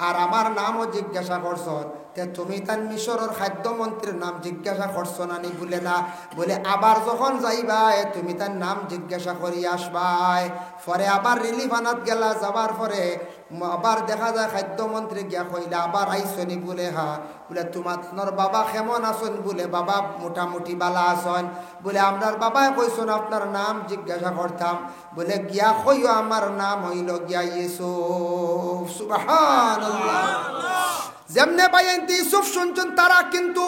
আর আমার নামও জিজ্ঞাসা করছ, তে তুমি তান মিশরের খাদ্যমন্ত্রীর নাম জিজ্ঞাসা করছো না নি? বলে না। বলে আবার যখন যাইবাই তুমি তার নাম জিজ্ঞাসা করি আসবাই। পরে আবার রিলিফ আনাত গেলা, যাবার পরে আবার দেখা যায় খাদ্যমন্ত্রী গিয়া কইলা আবার আইসনি বলে বলে তোমার বাবা কেমন আসন বলে বাবা মোটামুটি বালা আসন বলে আপনার বাবাই কইসন আপনার নাম জিজ্ঞাসা করতাম বলে গিয়া কইও আমার নাম হইল গিয়া ইউসুফ সুবহানাল্লাহ। যেমনে বাইনতি ইউসুফ শুনছেন তারা কিন্তু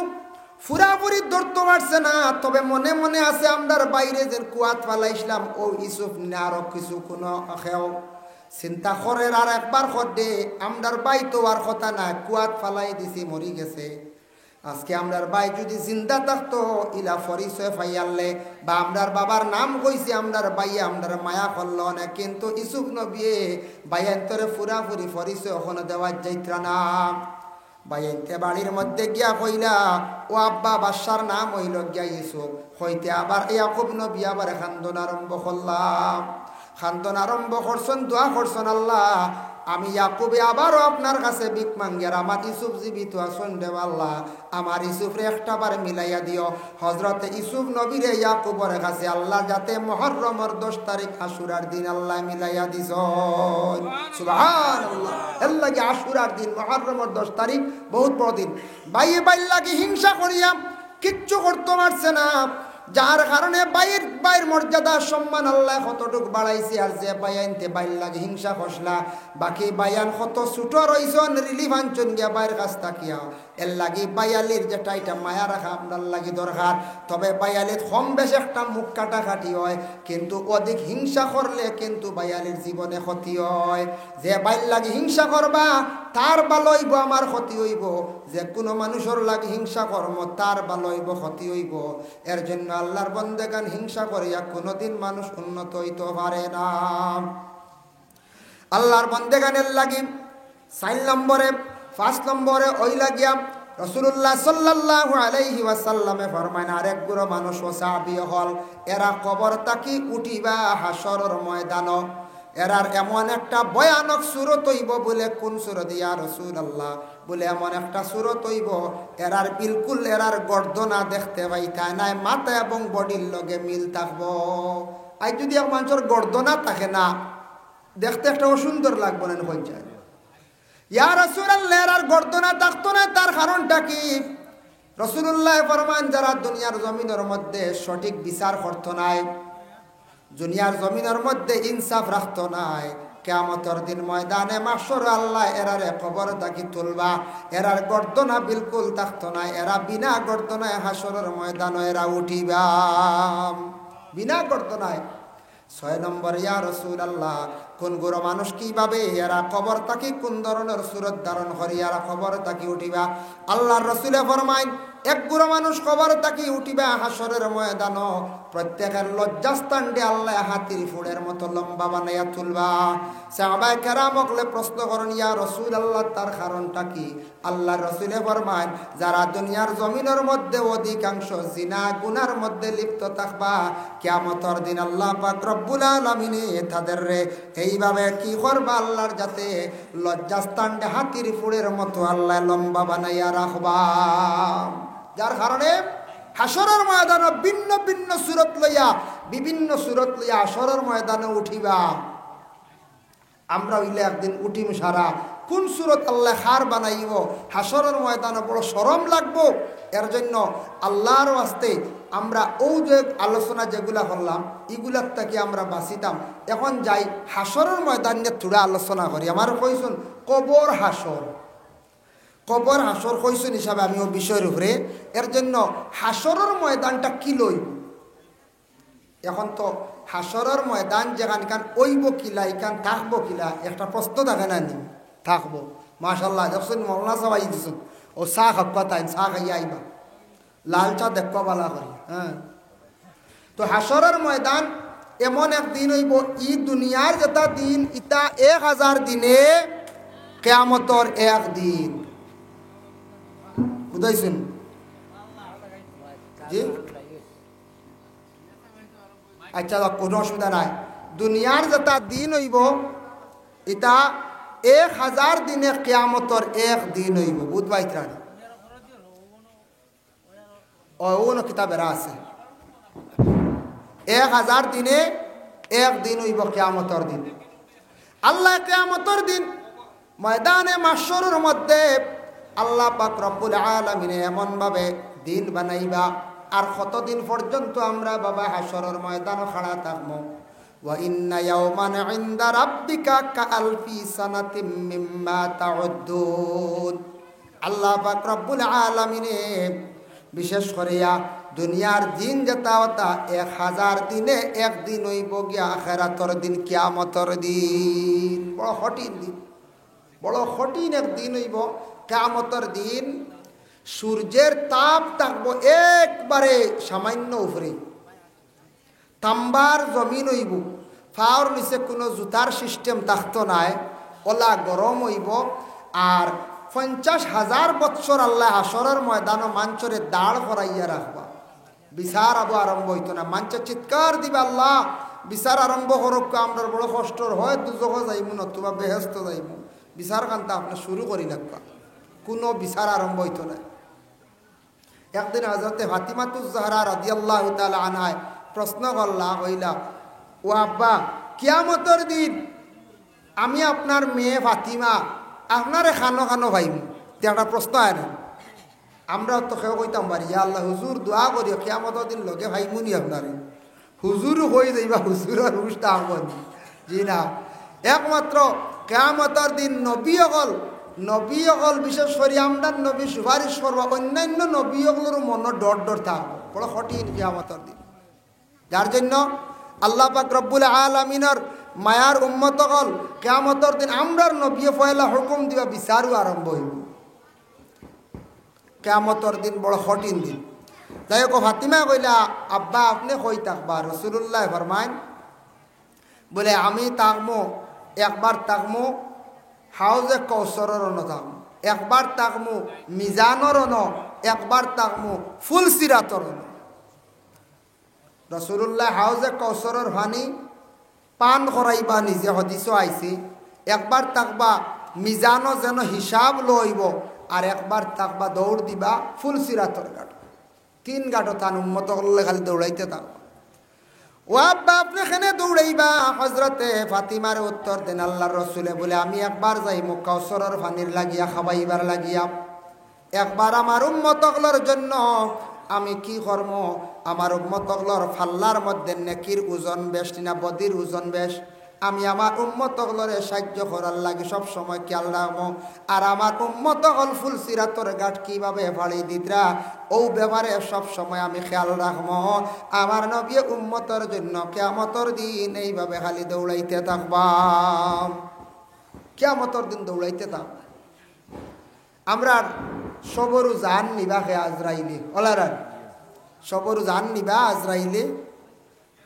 পুরাপুরি ধরতে পারছে না, তবে মনে মনে আছে আমরার বাইরে যে কুয়াত ফালাইছিলাম ও ইউসুফ না আরো কিছু কোনো খেও চিন্তা করে আর একবার দে আমরার বাই তো আর কথা না কুয়াত ফালাই দিছি মরি গেছে। আজকে আমরার বাই যদি জিন্দা থাকতো ইলা পরিচয় ফাইয়ালে বা আমরার বাবার নাম কইছি আমরার বাইয়ে আমরার মায়া করল না, কিন্তু ইউসুফ নবী বাইয়ান্তরে পুরাপুরি পরিচয় ওখানে দেওয়া যাইত্রা না। বাইনতে বাড়ির মধ্যে গিয়া কইলা ও আব্বা বাদশার নাম হইল গিয়া ইউসুফ হইতে আবার ইয়াকুব নবী আবার খান্দন আরম্ভ করলাম। খান্দন আরম্ভ করছেন, দোয়া করছেন আল্লাহ আমি ইয়াকুবে আবারও আপনার কাছে ভিক মাঙ্গিয়ার আমার ইউসুফ জীবিত আসন দেব আল্লাহ আমার ইউসুফরে একটা বার মিলাইয়া দিও। হজরতে ইউসুফ নবীরে ইয়াকুবের কাছে আল্লাহ যাতে মুহররমের 10 তারিখ আশুরার দিন আল্লাহ মিলাইয়া দিছ সুবহানাল্লাহ। এর লাগি আশুরার দিন মুহররমের 10 তারিখ বহুত বড় দিন। বাইয়ে বাইর লাগি হিংসা করিয়া কিচ্ছু করতে পারছে না, যার কারণে বাইর মর্যাদা সম্মান আল্লাহ কতটুক বাড়াইছে। আর যে বাইয়ানতে বাইর লাগে হিংসা খসলা বাকি বাইয়ান কত ছোট রইছন রিলিফ আনছন গিয়া বাইর কাছ তাকিয়া এর লাগি বাইয়ালির যেটা এটা মায়া রাখা আপনার লাগি দরকার। তবে বাইয়ালির কম বেশ একটা মুখ কাটাকাটি হয়, কিন্তু অধিক হিংসা করলে কিন্তু বাইয়ালির জীবনে ক্ষতি হয়। যে বাইর লাগি হিংসা করবা তার ভালো হইব আমার ক্ষতি হইব, যে কোনো মানুষের লাগি হিংসা কর্ম তার ভালো হইব ক্ষতি হইব। এর জন্য আল্লাহর বন্দেগান হিংসা করিয়া কোনোদিন মানুষ উন্নত হইতে পারে না। আল্লাহর বন্দেগানের লাগি 4 নম্বরে 5 নম্বরে ওই লাগিয়া রাসূলুল্লাহ সাল্লাল্লাহু আলাইহি ওয়াসাল্লামে ফরমায় আরেক গুরু মানুষ ও সাহাবী হল এরা কবর তাকি উঠিবা হাসরের ময়দান। এরার এমন একটা ভয়ানক সুরত হইব বলে কোন সুরত ইয়া রাসূলুল্লাহ বলে এমন একটা সুরত হইব এরার বিলকুল এরার গর্দনা দেখতে পাইতা নাই, মাথা এবং বডির লগে মিল থাকবো। আজ যদি এক মানুষের গর্দনা থাকে না দেখতে একটা অসুন্দর লাগবে না হয়ে যায়। ইয়া রাসূলুল্লাহ এরার গর্দনা থাকতো না, তার কারণটা কি? রাসূলুল্লাহ ফরমান যারা দুনিয়ার জমিনের মধ্যে সঠিক বিচার করতো নাই, দুনিয়ার জমিনের মধ্যে ইনসাফ রাখতো নাই, কিয়ামতের দিন ময়দানে মাহশর আল্লাহ এরারে কবর থাকি তুলবা, এরার গর্দনা বিলকুল থাকতো না, এরা বিনা গর্দনায় হাসরের ময়দানে এরা উঠিবা বিনা গর্দনায়। 6 নম্বর ইয়া রাসূলুল্লাহ কোন গুরু মানুষ কিভাবে এরা কবর থাকি কোন ধরনের সুরত ধারণ করি এরা কবর থাকি উঠিবা? আল্লাহর রাসূলে ফরমায় এক গুরু মানুষ কবর থাকি উঠিবা হাসরের ময়দান প্রত্যেকের লজ্জাস্থান দিয়ে আল্লাহ হাতির ফুড়ের মতো লম্বা বানাইয়া তুলবা। সাহাবায়ে কেরাম হকলে প্রশ্ন করেন ইয়া রাসূলুল্লাহ তার কারণটা কি? আল্লাহর রাসূলে ফরমায় যারা দুনিয়ার জমিনের মধ্যে অধিকাংশ জিনা গুনার মধ্যে লিপ্ত থাকবা কিয়ামতের দিন আল্লাহ পাক রব্বুল আলামিন তাদের এইভাবে কি করবা আল্লাহর যাতে লজ্জাস্থান দিয়ে হাতির ফুড়ের মতো আল্লাহ লম্বা বানাইয়া রাখবা। যার কারণে হাসরের ময়দানে ভিন্ন ভিন্ন সুরত লইয়া বিভিন্ন সুরত লইয়া হাসরের ময়দানে উঠিবা। আমরা হইলে একদিন উঠিম সারা কোন সুরত আল্লাহ হার বানাইব হাসরের ময়দানে বড় শরম লাগবো। এর জন্য আল্লাহর ওয়াস্তে আমরা ও যে আলোচনা যেগুলা করলাম এগুলার থেকে আমরা বাঁচিতাম। এখন যাই হাসরের ময়দান নিয়ে থোড়া আলোচনা করি। আমার কইসুন কবর হাসর, কবর হাসর কইসুন হিসাবে আমি ও বিষয়ের উপরে। এর জন্য হাসরের ময়দানটা কি লইব? এখন তো হাসরের ময়দান যেখানখান ওইব কিলা এখান থাকবো কিলা একটা প্রশ্ন থাকে না নি? থাকবো মাশাল্লাহ যখন মৌলানা সবাই দিছুন ও চা খাবা তাই চা খাইয়া আইবা লাল চা দেখবা বালা করি। হ্যাঁ তো হাসরের ময়দান এমন একদিন হইব ই দুনিয়ার যেটা দিন ইটা 1000 দিনে কিয়ামতর একদিন বুঝাইছেন জি? আচ্ছা কোনো অসুবিধা নাই। দুনিয়ার যেটা দিন হইব এটা 1000 দিনে কিয়ামতর একদিন হইব বুধবাইত্রা অন্য কিতাবেরা আছে 1000 দিনে একদিন হইব কিয়ামতর দিন। আল্লাহ কিয়ামতর দিন ময়দানে মাহশরের মধ্যে আল্লাহ পাক রব্বুল আলামিন এমন ভাবে দিন বানাইবা আর কতদিন পর্যন্ত আমরা বাবা হাশরের ময়দানে খাড়া থাকবো ওয়া ইন্না ইয়াওমান ইনদা রাব্বিকা কাআলফি সানাতিম মিম্মা তাউদ্দুন আল্লাহ পাক রব্বুল আলামিন বিশেষ করিয়া দুনিয়ার দিন যেটা হতা 1000 দিনে একদিন হইব গিয়া আখিরাতের দিন কিয়ামতের দিন বড় কঠিন দিন বড় কঠিন একদিন হইব কিয়ামতের দিন সূর্যের তাপ থাকবো একবারে সামান্য উপরে তাম্বার জমিন হইব ফাওর নিচে কোনো জুতার সিস্টেম থাকতো নাই ওলা গরম হইব আর 50,000 বছর আল্লাহ হাশরের ময়দান মাঞ্চরে দাঁড় করাইয়া রাখবা বিচার আবু আরম্ভ হইতো না মাঞ্চ চিৎকার দিবা আল্লাহ বিচার আরম্ভ করক আমরা বড় কষ্টর হয় দুজখ যাইমু নতুবা বেহেস্ত যাইমু বিচার কান্তা আপনি শুরু করি লাগবা কোনো বিচার আরম্ভ হইতো না একদিন হযরতে ফাতিমাতুজ জাহরা রাদিয়াল্লাহু তাআলা আনহা প্রশ্ন করলা হইলা ও আব্বা কিয়ামতের দিন আমি আপনার মেয়ে ফাতিমা আপনারে খানো খানো ভাইমু একটা প্রশ্ন হয় না আমরা তো কেউ কইতাম পারি ইয়া আল্লাহ হুজুর দোয়া করি কিয়ামতের দিন লগে ভাইমুনি আপনারে হুজুর হয়ে যাইবা হুজুরের হুশটা আমন জি না একমাত্র কিয়ামতের দিন নবী অকল বিশেষ করে আমরা নবী সুপারিশ করবা অন্যান্য নবী অকলের মনে ডর থাকবো বড় কঠিন কিয়ামতের দিন যার জন্য আল্লাহ পাক রব্বুল আলামিনের মায়ার উম্মত অকল কিয়ামতের দিন আমরার নবী পয়লা হুকুম দিবা বিচারও আরম্ভ হইব কিয়ামতের দিন বড় কঠিন দিন তাই ফাতিমা কইলা আব্বা আপনি কই থাকবা রাসূলুল্লাহ ফরমায় বলে আমি থাকমো একবার থাকমো হাউজে কৌসরের অন থাকমো একবার থাকমো মিজানের অন একবার থাকমো ফুলসিরাতর অন রাসূলুল্লাহ হাউজে কৌসরের পানি পান করাইবা নিজে হদিসও আইছে একবার থাকবা মিজানো যেন হিসাব লইব আর একবার থাকবা দৌড় দিবা ফুলসিরাতর ঘাট 3 ঘাটও তান উম্মত করলে খালি দৌড়াইতে থাকবা ও আব্বা আপনি এখানে দৌড়াইবা হযরতে ফাতিমার উত্তর দেন আল্লাহর রাসূলে বলে আমি একবার যাইমু কাউসারের পানির লাগিয়া খাবাইবার লাগিয়া একবার আমার উম্মতগুলোর জন্য আমি কি করব আমার উম্মতগুলোর ফাল্লার মধ্যে নেকির ওজন বেশ না বদির ওজন বেশ আমি আমার উম্মতগুলোরে সাহায্য করার লাগি সব সময় খেয়াল রাখবো আর আমার উম্মতগুল ফুলসিরাতর ঘাট কিভাবে ফাড়ি দিতরা ও ব্যাপারে সব সময় আমি খেয়াল রাখবো আমার নবী উম্মতের জন্য কিয়ামতের দিন এইভাবে খালি দৌড়াইতে থাকবা কিয়ামতের দিন দৌড়াইতে থাকবা আমরা সবরু জান নিবা হে আজরাইলে ওলারা সবরু জান নিবা আজরাইলে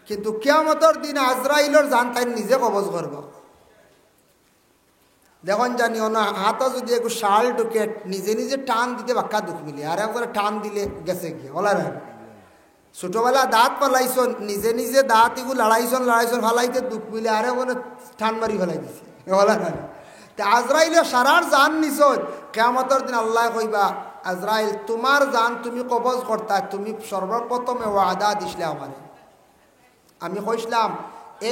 কিন্তু কিয়ামতের দিন আজরাইলের জান তাই নিজে কবজ করব দেখুন জানিও না হাতে যদি একটু শাল ঢুকে নিজে টান দিতে বাক্কা দুঃখ মিলে আর একবার টান দিলে গেছে গিয়ে ওলারা ছোটবেলা দাঁত পালাইছ নিজে দাঁত এগুলো লড়াইছন ফালাইতে দুঃখ মিলে আর একবার টান মারি ফেলাই দিছে ওলারা তা আজরাইলে সারার জান নিছ কিয়ামতের দিন আল্লাহ কইবা আজরাইল তোমার জান তুমি কবজ করতা তুমি সর্বপ্রথমে ওয়াদা দিছিলে আমারে আমি কইছিলাম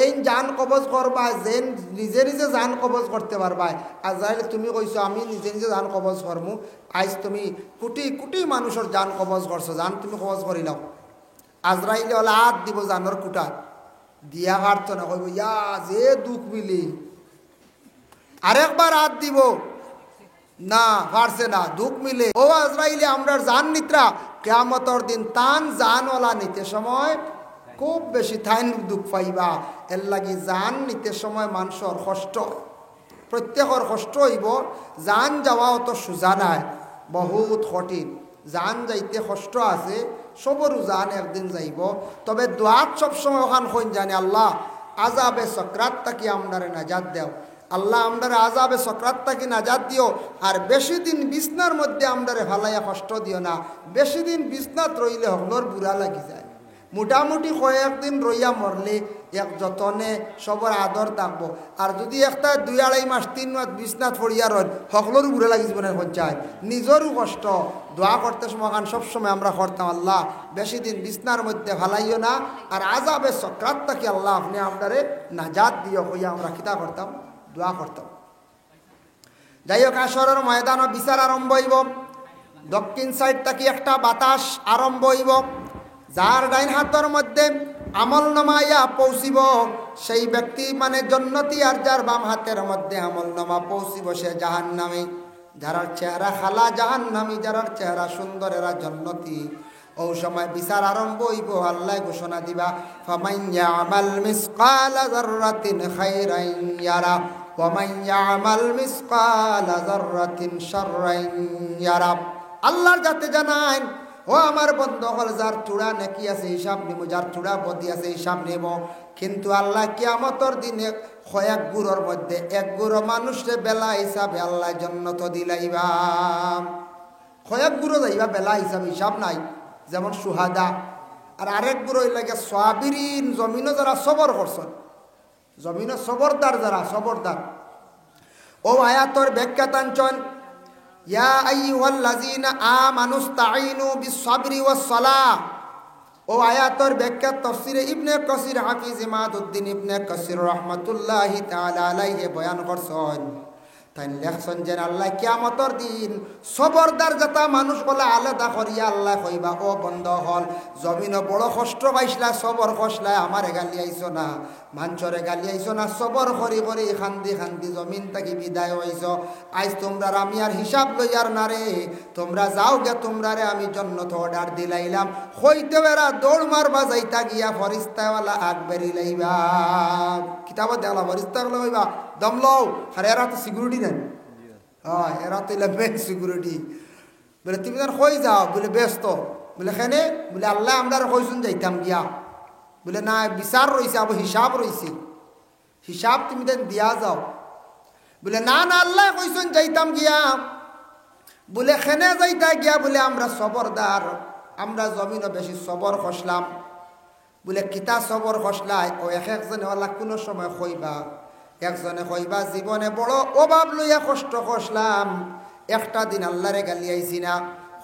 এই জান কবজ করবা যে নিজে জান কবজ করতে পারবা আজরাইল তুমি কইছো আমি নিজে জান কবজ করমু আজ তুমি কোটি কোটি মানুষের জান কবজ করছো জান তুমি কবজ করিলাও আজরাইলে ওলা হাত দিব জানর কুটা দিয়া হারত না কইব ইয়া যে দুঃখ মিলি আরেকবার হাত দিব না পারছে না দুঃখ মিলে ও আজরাইলে আমরা জান নিত্রা কিয়ামতের দিন তান জানওয়ালা নিতে সময় খুব বেশি থাইন দুঃখ পাইবা এর লাগি জান নিতে সময় মানুষের কষ্ট প্রত্যেকের কষ্ট হইব জান যাওয়া অত সোজা নাই বহুত কঠিন জান যাইতে কষ্ট আছে সবরু জান একদিন যাইব তবে দোয়াত সবসময় ওখান হইন জানে আল্লাহ আজাবে সকরাত তাকি আমরারে নাজাত দেও আল্লাহ আমরারে আজাবে সকরাত তাকি নাজাত দিও আর বেশি দিন বিছনার মধ্যে আমরারে ফালাইয়া কষ্ট দিও না বেশি দিন বিছনাত রইলে হগলর বুড়া লাগি যায় মোটামুটি কয়েকদিন রইয়া মরলে এক যতনে সবর আদর থাকবো আর যদি একটা 2-2.5 মাস 3 মাস বিছনাত পড়িয়া রয় সকলেরও বুড়া লাগি জীবনের পঞ্চায়েত নিজেরও কষ্ট দোয়া করতে সময় সবসময় আমরা করতাম আল্লাহ বেশি দিন বিছনার মধ্যে ফালাইও না আর আজাবে সকরাত তাকি আল্লাহ আপনি আপনারে নাজাত দিও হইয়া আমরা কিতা করতাম দোয়া করতাম যাই হোক আসরের ময়দানও বিচার আরম্ভ হইব। দক্ষিণ সাইড থেকে একটা বাতাস আরম্ভ হইব। যার ডাইন হাতের মধ্যে আমল নামাইয়া পৌঁছিব সেই ব্যক্তি মানে জন্নতি, আর যার বাম হাতের মধ্যে আমল নামা পৌঁছিব সে জাহান্নামী। যারার চেহারা খালা জাহান্নামী, যারার চেহারা সুন্দর এরা জন্নতি। ও সময় বিচার আরম্ভ হইব। আল্লাহ ঘোষণা দিবা, ফামান ইয়ামাল মিসকালা যাররাতিন খাইরান ইয়ারা ওয়া মান ইয়ামাল মিসকালা যাররাতিন শাররান ইয়ারা। আল্লাহর যাতে জানান, ও আমার বন্ধু হল, যার চূড়া নেকি আছে হিসাব নিব, যার চূড়া বদি আছে হিসাব নেব। কিন্তু আল্লাহ কিয়ামতের দিনে কয়েক গুরোর মধ্যে এক গুরো মানুষের বেলা হিসাবে আল্লাহ জান্নাত দিলাইবা। কয়েক গুরো যাইবা বেলা হিসাবে, হিসাব নাই। যেমন সুহাদা, আর আরেক গুরো লাগে সাবিরিন, জমিনও যারা সবর করছেন, জমিনও সবরদার, যারা সবরদার। ও আয়াতর ব্যাখ্যা টানছেন, ইয়া আইয়ুহাল্লাযীনা আমানুস্তাঈনু বিস-সাবরি ওয়াস-সালাহ। ও আয়াতর ব্যাখ্যা তাফসীরে ইবনে কাসির হাফিজ ইমাদউদ্দিন ইবনে কাসির রাহমাতুল্লাহি তাআলা আলাইহি বয়ান করছেন। তাই লেখছেন যে আল্লাহ কিয়ামতের দিন সবরদার যাতা মানুষ বলে আলাদা করিয়া আল্লাহ কইবা, ও বন্ধ হল, জমিনও বড় কষ্ট পাইছিলা, সবর করছিলা, আমারে গালি আইছো না, মাঞ্চরে গালি আইছো না, সবর করি করি খান্দি খান্দি জমিন থাকি বিদায় হইছ। আজ তোমরা আমি আর হিসাব লইয়ার না রে, তোমরা যাও গে, তোমরা রে আমি জন্নত অর্ডার দিলাইলাম। হইতে বেড়া দৌড় মারবা যাইতা গিয়া ফরিস্তাওয়ালা আগ বেরি লাইবা। কিতাবত দেখলা ফরিস্তাওয়ালা হইবা দম লও, আর এরা তো সিকিউরিটি নেন। হ্যাঁ, এরা তো মেন সিকিউরিটি। বলে তুমি তার কই যাও? বলে ব্যস্ত। বলে খেনে? বলে আল্লাহ আমরা কইসুন যাইতাম গিয়া। বলে না, বিচার রয়েছে, আবার হিসাব রয়েছে, হিসাব তুমি দেন দিয়া যাও। বলে না না, আল্লাহ কইসুন যাইতাম গিয়া। বলে খেনে যাইতা গিয়া? বলে আমরা সবরদার, আমরা জমিনও বেশি সবর খসলাম। বলে কিতা সবর খসলাই? ও এক একজনে ওলা কোনো সময় কইবা, একজনে কইবা জীবনে বড় অভাব লইয়া কষ্ট খসলাম, একটা দিন আল্লাহরে গালি আইছি না,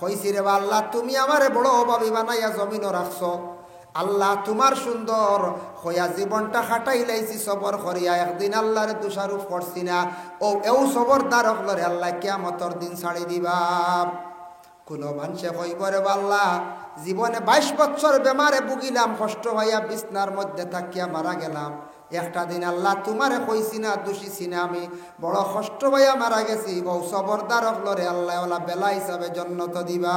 কইছি রে আল্লাহ তুমি আমারে বড় অভাবী বানাইয়া জমিনও রাখছো, আল্লাহ তোমার সুন্দর হইয়া জীবনটা খাটাই লাইছি সবর করিয়া, একদিন আল্লাহরে দোষারোপ করছি না। ও এও সবরদার হলরে আল্লাহ কিয়ামতের দিন ছাড়ি দিবা। কোনো মানুষে কইব রে আল্লাহ জীবনে 22 বছর বেমারে ভুগিলাম, কষ্ট হইয়া বিছনার মধ্যে থাকিয়া মারা গেলাম, একটা দিন আল্লাহ তোমারে কইছি না, দোষিছি না, আমি বড় কষ্ট হইয়া মারা গেছি। ও সবরদার হলরে আল্লাহ ওলা বেলা হিসাবে জন্নত দিবা।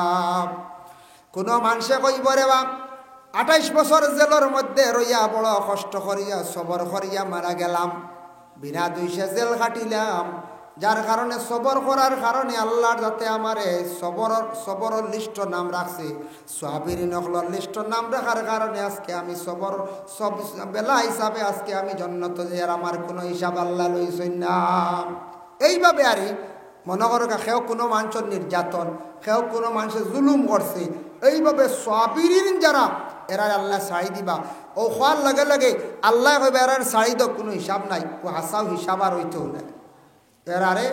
কোনো মানুষে কইব রে 28 বছর জেলের মধ্যে রইয়া বড় কষ্ট করিয়া সবর করিয়া মারা গেলাম, বিনা দোষে জেল কাটিলাম, যার কারণে সবর করার কারণে আল্লাহর যাতে আমারে সবরের লিস্ট নাম রাখছে, সাবিরিন হলর লিস্ট নাম রাখার কারণে আজকে আমি সবর সব বেলা হিসাবে আজকে আমি জন্নত যে, আর আমার কোনো হিসাব আল্লাহ লইছেন না। এইভাবে আরে মনে করো কেউ কোনো মানুষের নির্যাতন, কেউ কোনো মানুষের জুলুম করছে, এইভাবে সাবিরিন যারা এরা আল্লাহ ছাড়ি দিবা। ও হওয়ার লগে লগে আল্লাহ কইবা এরার ছাড়ি দাও, কোনো হিসাব নাই, ও হাসাও হিসাব আর হইতেও নাই। এরারে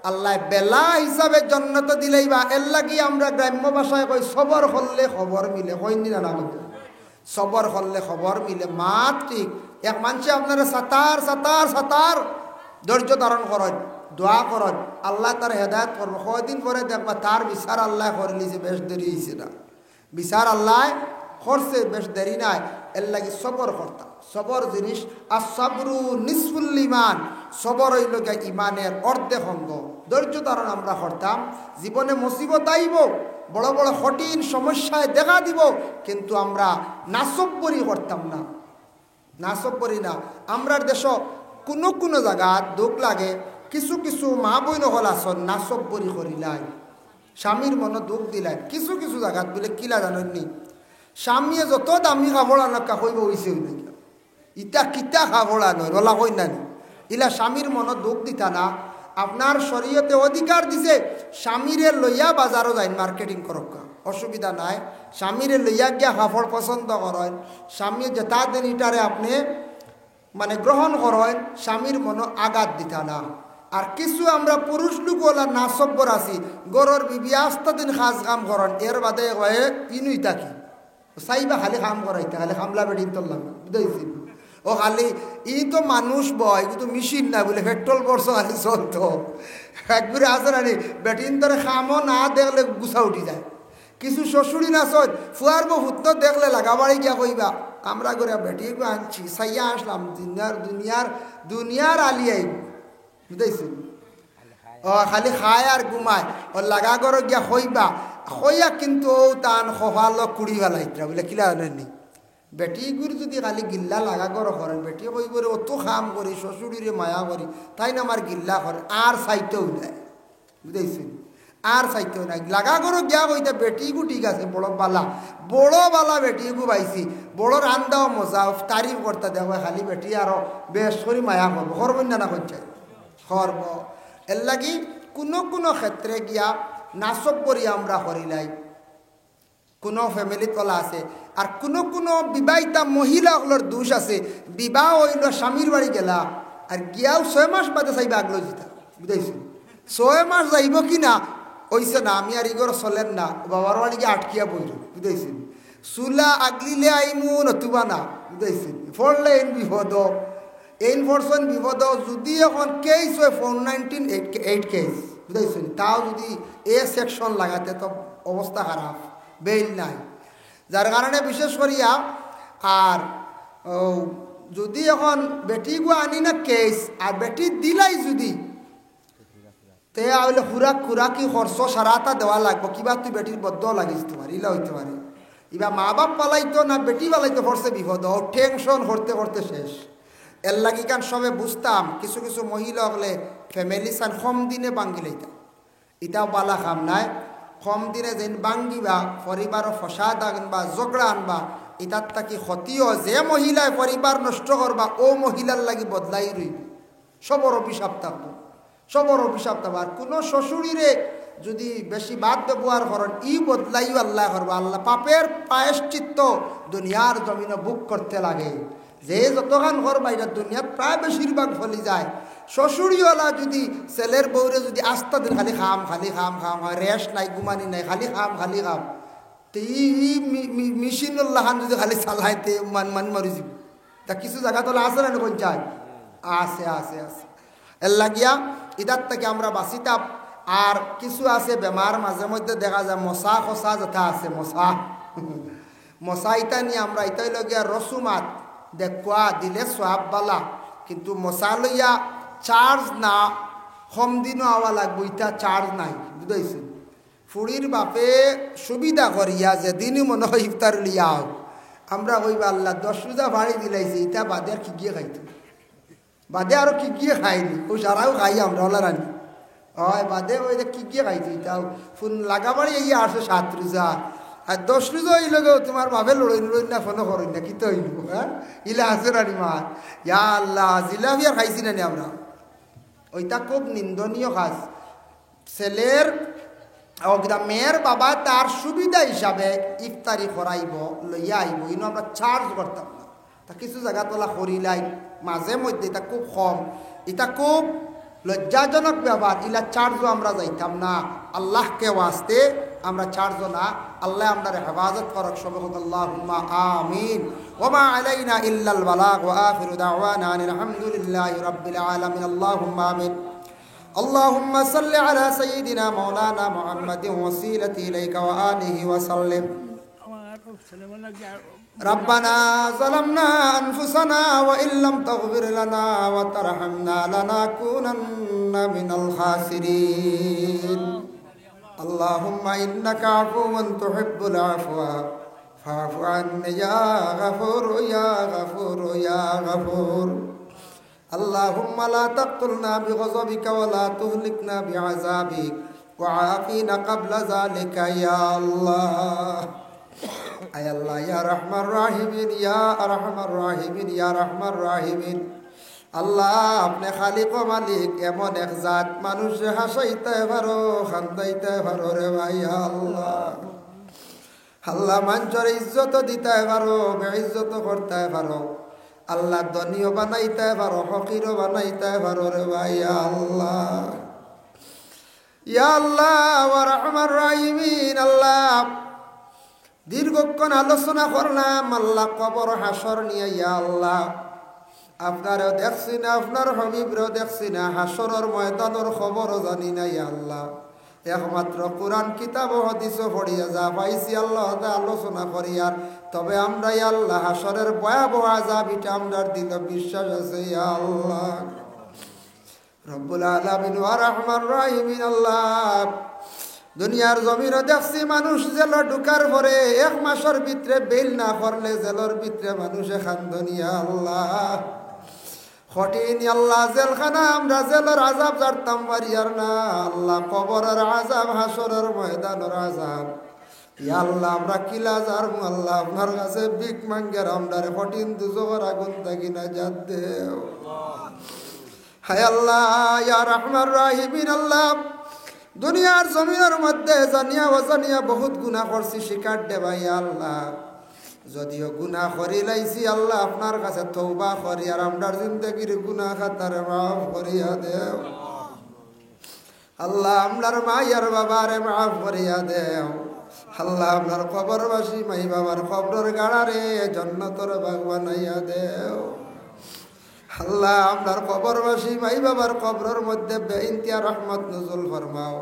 আল্লাহ বেলা হিসাবে জন্নত দিলেইবা। এর লাগি আমরা গ্রাম্য ভাষায় কই সবর করলে খবর মিলে, কইনি না আমাদের সবর করলে খবর মিলে। মাত ঠিক এক মানুষে আপনারা সাতার সাতার সাতার ধৈর্য ধারণ করেন, দোয়া করেন, আল্লাহ তার হেদায়ত করবো। কয়দিন পরে দেখবা তার বিচার আল্লাহ করে লিছে, বেশ দেরি হয়েছে না, বিচার আল্লাহ করছে, বেশ দেরি নাই। এর লাগি সবর করতাম, সবর জিনিস আর সাবরু নিসফুল ইমান, সবর হইল ইমানের অর্ধেক অঙ্গ। ধৈর্য ধারণ আমরা করতাম, জীবনে মুসিবত আইব, বড় বড় কঠিন সমস্যায় দেখা দিব, কিন্তু আমরা নাসব্বরি করতাম না, নাসব্বরি না। আমরার দেশ কোনো কোনো জায়গা দুঃখ লাগে, কিছু কিছু মা বইন হল আসন নাসব্বরি করিলাই, স্বামীর মনে দুঃখ দিলাই। কিছু কিছু জায়গাত বলে কিলা জানেননি, স্বামীয়ে যত দামি খাবড়া নকা কইব হইছে ইটা কিতা খাবড়া নয় রলা কই নানি, ইলা স্বামীর মনে দুঃখ দিতা না। আপনার শরীয়তে অধিকার দিছে স্বামীরে লইয়া বাজারও যাই মার্কেটিং করক, অসুবিধা নাই। স্বামীরে লইয়া গিয়া কাপড় পছন্দ করেন, স্বামী যেটা দিন ইটারে আপনি মানে গ্রহণ করেন, স্বামীর মনে আঘাত দিতা না। আর কিছু আমরা পুরুষ লোক ওলা নাসব্বর আছি, গরর বিবি আস্তা দিন কাজ কাম করেন, এর বাদে কয়ে ইনুই থাকি চাইবা খালি কাম করাইতে, খালি কামলা বেড়িন তোলাম বুঝাইছি। ও ও খালি ই তো মানুষ বয় কিন্তু মেশিন না বলে পেট্রোল বর্ষ খালি চলতো একবারে আসে না বেটিন তোরে খামো না দেখলে গুছা উঠি যায় কিছু শ্বশুরি না চল ফুয়ার বহুত দেখলে লাগাবাড়ি গিয়া কইবা আমরা করে বেটিকে আনছি সাইয়া আসলাম দুনিয়ার আলি আইব বুঝাইছি ও খালি খায় আর ঘুমায় ও লাগা করে গিয়া হইবা হইয়া কিন্তু টান সফালো কুড়ি ফেলাইতরা বলে কিলা নি বেটিগুর যদি খালি গিল্লা লাগা করে করেন বেটি কইব রে অত কাম করি শ্বশুরিরে মায়া করি তাই না আমার গিল্লা করে আর চাইতেও নাই বুঝাইছি আর চাইতেও নাই লাগা করে গিয়া কইতা বেটিগু ঠিক আছে বড় বালা বেটিগু পাইছি বড় রান্দাও মজা তারিফ করতে দেওয়া খালি বেটি আরো বেশ করে মায়া করবো করবেন না করছে করব এর লাগি কোনো ক্ষেত্রে গিয়া নাচব করি আমরা করিলাই কোনো ফ্যামিলি তলা আছে আর কোনো বিবাহিতা মহিলাগুলোর দোষ আছে বিবাহ হইল স্বামীর বাড়ি গেলা আর গিয়াও 6 মাস বাদে চাইবা আগলো যেতা বুঝাইছি 6 মাস যাইব কি না ওইছে না আমি আর ইগর চলেন না বাবার বাড়ি গিয়ে আটকিয়া বইল বুঝাইছি চুলা আগলিলে আইমু নতুবা না বুঝাইছি ফরলে এন বিপদ এন ফরসন বিপদ যদি এখন কেস হয় 419 কেস বুঝাইছি তাও যদি এ সেকশন লাগাতে তো অবস্থা খারাপ বেইল নাই যার কারণে বিশেষ করিয়া আর যদি এখন বেটিগু আনি না কেস আর বেটি দিলাই যদি তে আইলে খুরাকি খরচ সারাটা দেওয়া লাগবো কিবা তুই বেটির বদ্ধ লাগিস তোমার ইলা হইতে পারে ইবা মা বাপ পালাইতো না বেটি পালাইতো পড়ছে বিপদ টেনশন করতে শেষ এর লাগি কান সবে বুঝতাম কিছু মহিলা হলে ফ্যামিলি সান কম দিনে বাঙ্গি লইতাম এটাও বালা খাম নাই কম দিনে যেন বাঙ্গিবা পরিবারও ফসাদ আনবা ঝগড়া আনবা এটার তাকি ক্ষতিও যে মহিলায় পরিবার নষ্ট করবা ও মহিলার লাগি বদলাই রইব সবর অভিশাপ থাকবো আর কোনো শ্বশুরিরে যদি বেশি বাদ ব্যবহার করেন ই বদলাইও আল্লাহ করবো আল্লাহ পাপের প্রায়শ্চিত্ত দুনিয়ার জমিনে বুক করতে লাগে যে যতখান করবা এটা দুনিয়ার প্রায় বেশিরভাগ ফলি যায় শ্বশুরিওয়ালা যদি ছেলের বউরে যদি আস্থা দিন খালি খাম হয় রেস্ট নাই গুমানি নাই খালি খাম তে ই মেশিনুল্লাহান যদি খালি চালাইতে মান মারি যাব তা কিছু জায়গা তোলা আছে না কোন চাই আছে এর লাগিয়া ইদার থেকে আমরা বাঁচিতাম আর কিছু আছে বেমার মাঝে মধ্যে দেখা যায় মশা খসা যথা আছে মশা ইটা নিয়ে আমরা ইটাই লগিয়া রসুমাত দেখুয়া দিলে সোয়াব বালা কিন্তু মশা লইয়া চার্জ না কম দিনও আওয়া লাগবো ইটা চার্জ নাই বুঝাইছেন ফুড়ির বাপে সুবিধা করিয়া যেদিনই মনে হয় ইফতার লিয়া হোক আমরা কইবা আল্লাহ 10 রোজা বাড়ি দিলাইছি ইটা বাদে আর কি গিয়ে খাইতো বাদে আরো কি গিয়ে খাইনি ও সারাও খাই আমরা ওলা রানি হয় বাদে ওই কি গিয়ে খাইতো ইটাও ফোন লাগাবাড়ি এই 807 রোজা আর 10 রোজা হইল গো তোমার বাপে লড়ই না ফোনও করই না কি তো হইব হ্যাঁ ইলা আছে রানি মার ইয়া আল্লাহ জিলাপি আর খাইছি না আমরা ওইটা খুব নিন্দনীয় কাজ ছেলের মেয়ের বাবা তার সুবিধা হিসাবে ইফতারি করাইব লইয়া আইব ইনো আমরা চার্জ করতাম না তা কিছু জায়গা তোলা করিলাই মাঝে মধ্যে এটা খুব কম এটা খুব লজ্জাজনক ব্যাপার ইলা চার্জও আমরা যাইতাম না আল্লাহকে ওয়াস্তে আমরা চার্জও না আল্লাহ আমরা হেফাজত করক সবাই আল্লাহুম্মা আমিন ওমা আলাইনা ইল্লাল বালাগ ওয়া আখিরু দাওয়ানা আলহামদুলিল্লাহি রাব্বিল আলামিন আল্লাহুম্মা আমিন اللهم صل على سيدنا مولانا محمد وسيلة إليك وآله وسلم ربنا ظلمنا أنفسنا وإن لم تغفر لنا وترحمنا لنكونن من الخاسرين اللهم إنك عفو تحب العفو فاعف عني يا غفور يا غفور يا غفور اللهم لا تقتلنا بغضبك ولا تهلكنا بعذابك وعافنا قبل ذلك يا الله اي الله يا رحمن الراحمين يا ارحم الراحمين يا رحمن الراحمين আল্লাহ আপনি খালিক ও মালিক এমন এক জাত মানুষে হাসাইতে পারো খান্দাইতে পারো রে ভাই আল্লাহ আল্লাহ মানুষের ইজ্জত দিতে পারো বেইজ্জত করতে পারো আল্লাহ ধনীও বানাইতে পারো ফকিরও বানাইতে পারো রে ভাই আল্লাহ ইয়া আল্লাহ ওয়া রাহমার রাহিমিন আল্লাহ দীর্ঘক্ষণ আলোচনা করলাম আল্লাহ কবর হাসর নিয়ে ইয়া আল্লাহ আপনারও দেখছি না, আপনার হাবিবরেও দেখছি না, হাসরের ময়দানের খবরও জানি না। ইয়া আল্লাহ, একমাত্র কোরআন কিতাব ও হাদিসও পড়িয়া যা পাইছি আল্লাহ আলোচনা করি। আর তবে আমরা ইয়া আল্লাহ হাসরের ভয়াবহ আযাব এটা আমরার দিল বিশ্বাস আছে। ইয়া আল্লাহ রব্বুল আলামিন ওয়া রাহমান রাহিমিন, আল্লাহ দুনিয়ার জমিনও দেখছি মানুষ জেল ঢুকার পরে 1 মাসের ভিতরে বেল না করলে জেলের ভিতরে মানুষে খান্দনিয়া। আল্লাহ কঠিন আল্লাহ জেলখানা, আমরা জেলের আযাব জানতাম পারি আর না। আল্লাহ কবরের আযাব, হাসরের ময়দানের আযাব, ইয়া আল্লাহ আমরা কিলা জারম। আল্লাহ আপনার কাছে ভিক মাঙ্গের আমরার কঠিন দুজকের আগুন থাকি না জাত দেও। হায় আল্লাহ ইয়া রাহমান রাহিমিন, আল্লাহ দুনিয়ার জমিনের মধ্যে জানিয়া অজানিয়া বহুত গুনাহ করছি, শিকার দেবা। ইয়া আল্লাহ যদিও গুনাহ করি লাইছি আল্লাহ আপনার কাছে তওবা করি, আর আমরার জিন্দেগির গুনাহ খাতারে মাফ করিয়া দেও। আল্লাহ আমরার মায়ের বাবারে মাফ করিয়া দেও। আল্লাহ আপনার কবরবাসী মাই বাবার কবরের গাড়ারে জান্নাতের বাগ বানাইয়া দেও। আল্লাহ আপনার কবরবাসী মাই বাবার কবরের মধ্যে বেইনতিয়া রহমত নজুল ফরমাও।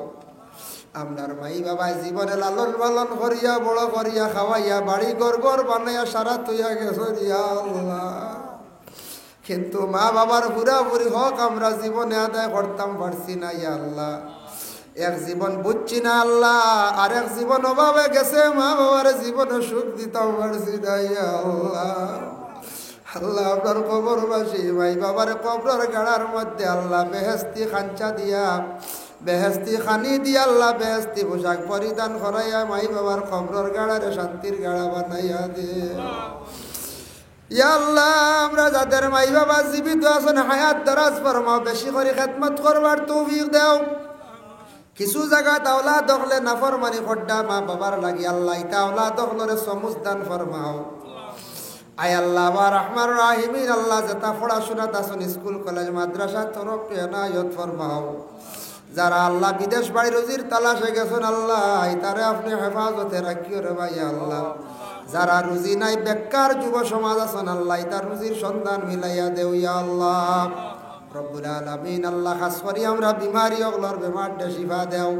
আপনার মাই বাবা জীবনে লালন পালন করিয়া বড় করিয়া খাওয়াইয়া বাড়ি গড় বানাইয়া সারা তুইয়া গেছে। আল্লাহ কিন্তু মা বাবার পুরাপুরি হক আমরা জীবনে আদায় করতাম পারছি না। ইয়া আল্লাহ এক জীবন বুঝছি না আল্লাহ, আর এক জীবন অভাবে গেছে, মা বাবার জীবনে সুখ দিতাম পারছি না। ইয়া আল্লাহ আল্লাহ আপনার কবরবাসী ভাই বাবার কবরের গাড়ার মধ্যে আল্লাহ বেহেস্তি খাঞ্চা দিয়া, বেহেস্তি খানি দিয়া, আল্লাহ বেহেস্তি পোশাক পরিধান করাইয়া মাই বাবার কবরের গাড়ারে শান্তির গাড়া বানাইয়া দে। ইয়া আল্লাহ আমরা যাদের মাই বাবা জীবিত আছেন হায়াত দারাজ ফরমাও, বেশি করে খেদমত করবার তৌফিক দেও। কিছু জায়গা তাওলা দখলে নাফরমানি খড্ডা মা বাবার লাগি আল্লাহ ইতা আওলা দখলরে সমুজ দান ফরমাও। আয় আল্লাহ বা রহমান রাহিমিন, আল্লাহ যেটা পড়াশোনা তাসন স্কুল কলেজ মাদ্রাসা তরফ এনায়ত ফরমাও। যারা আল্লাহ বিদেশ বাড়ি রুজির তালাশে গেছেন আল্লাহ তারে আপনি হেফাজতে রাখিও রে ভাই। আল্লাহ যারা রুজি নাই বেকার যুব সমাজ আছেন আল্লাহ তার রুজির সন্ধান মিলাইয়া দেও। ইয়া আল্লাহ রব্বুল আলামিন, আল্লাহ খাস করি আমরা বিমারি অগলর বেমারটা শিফা দেও।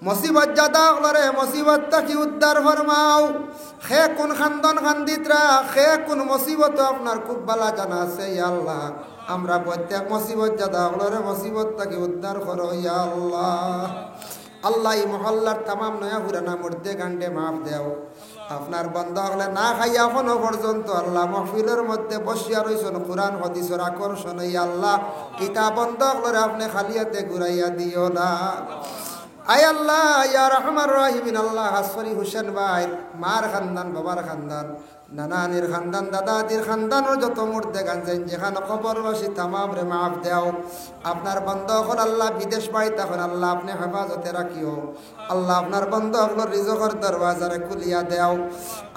মুসিবত জাদা অগলরে মুসিবত তাকি উদ্ধার ফরমাও। খে কোন খান্দন খান্দিতরা খে কোন মুসিবত আপনার খুব বালা জানা আছে। ইয়া আল্লাহ আমরা প্রত্যেক মুসিবত জাদা অগলরে মুসিবত তাকি উদ্ধার করো। ইয়া আল্লাহ আল্লাহ এই মহল্লার তামাম নয়া পুরানা মুর্দে গান্ডে মাফ দেও। আপনার বন্ধ হলে না খাইয়া এখনো পর্যন্ত আল্লাহ মহফিলের মধ্যে বসিয়া রইছেন কোরআন হাদিসের আকর্ষণ। ইয়া আল্লাহ কিতাব বন্ধ হলে আপনি খালিয়াতে ঘুরাইয়া দিও না। আয় আল্লাহ ইয়া রহমান রাহিমিন, আল্লাহ হাসফরি হুসেন ভাই মার খানদান বাবার খানদান নানানির খানদান দাদাদির খানদানের যত মুর্দে গাঞ্জেন যেখানে কবরবাসী তামাম রে মাফ দেও। আপনার বন্ধ হল আল্লাহ বিদেশ বাড়ি তখন আল্লাহ আপনি হেফাজতে রাখিও। আল্লাহ আপনার বন্ধ হল রিজকের দরওয়াজারে খুলিয়া দেও।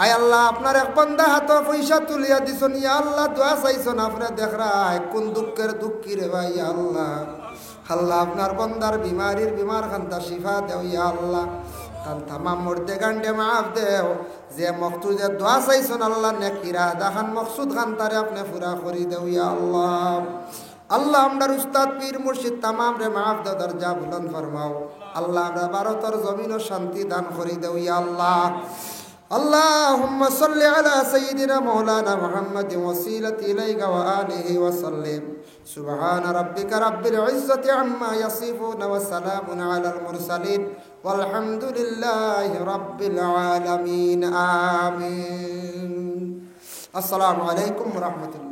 আয় আল্লাহ আপনার এক বন্ধা হাত পয়সা তুলিয়া দিছন। ইয়া আল্লাহ দোয়া চাইছন আপনি দেখ রায় কোন দুঃখের দুঃখী রে ভাই। ইয়া আল্লাহ আল্লাহ আপনার বন্দার বিমারির বিমার খান্তা শিফা দেও। ইয়া আল্লাহ তার তামাম মুর্দে গান্ডে মাফ দেও। যে মকসুদে দোয়া চাইছন আল্লাহ নেকিরা দেখান মকসুদ খান তারে আপনি পুরা করি দেও। ইয়া আল্লাহ আল্লাহ আমরার উস্তাদ পীর মুর্শিদ তামাম রে মাফ দেও, দরজা বুলন্দ ফরমাও। আল্লাহ আমরা ভারতের জমিন ও শান্তি দান করি দেও। ইয়া আল্লাহ اللهم صل على سيدنا مولانا محمد وسيلة إليك وآله وسلم. سبحان ربك رب العزة عما يصفون وسلام على المرسلين والحمد لله رب العالمين. آمين. السلام عليكم ورحمة الله.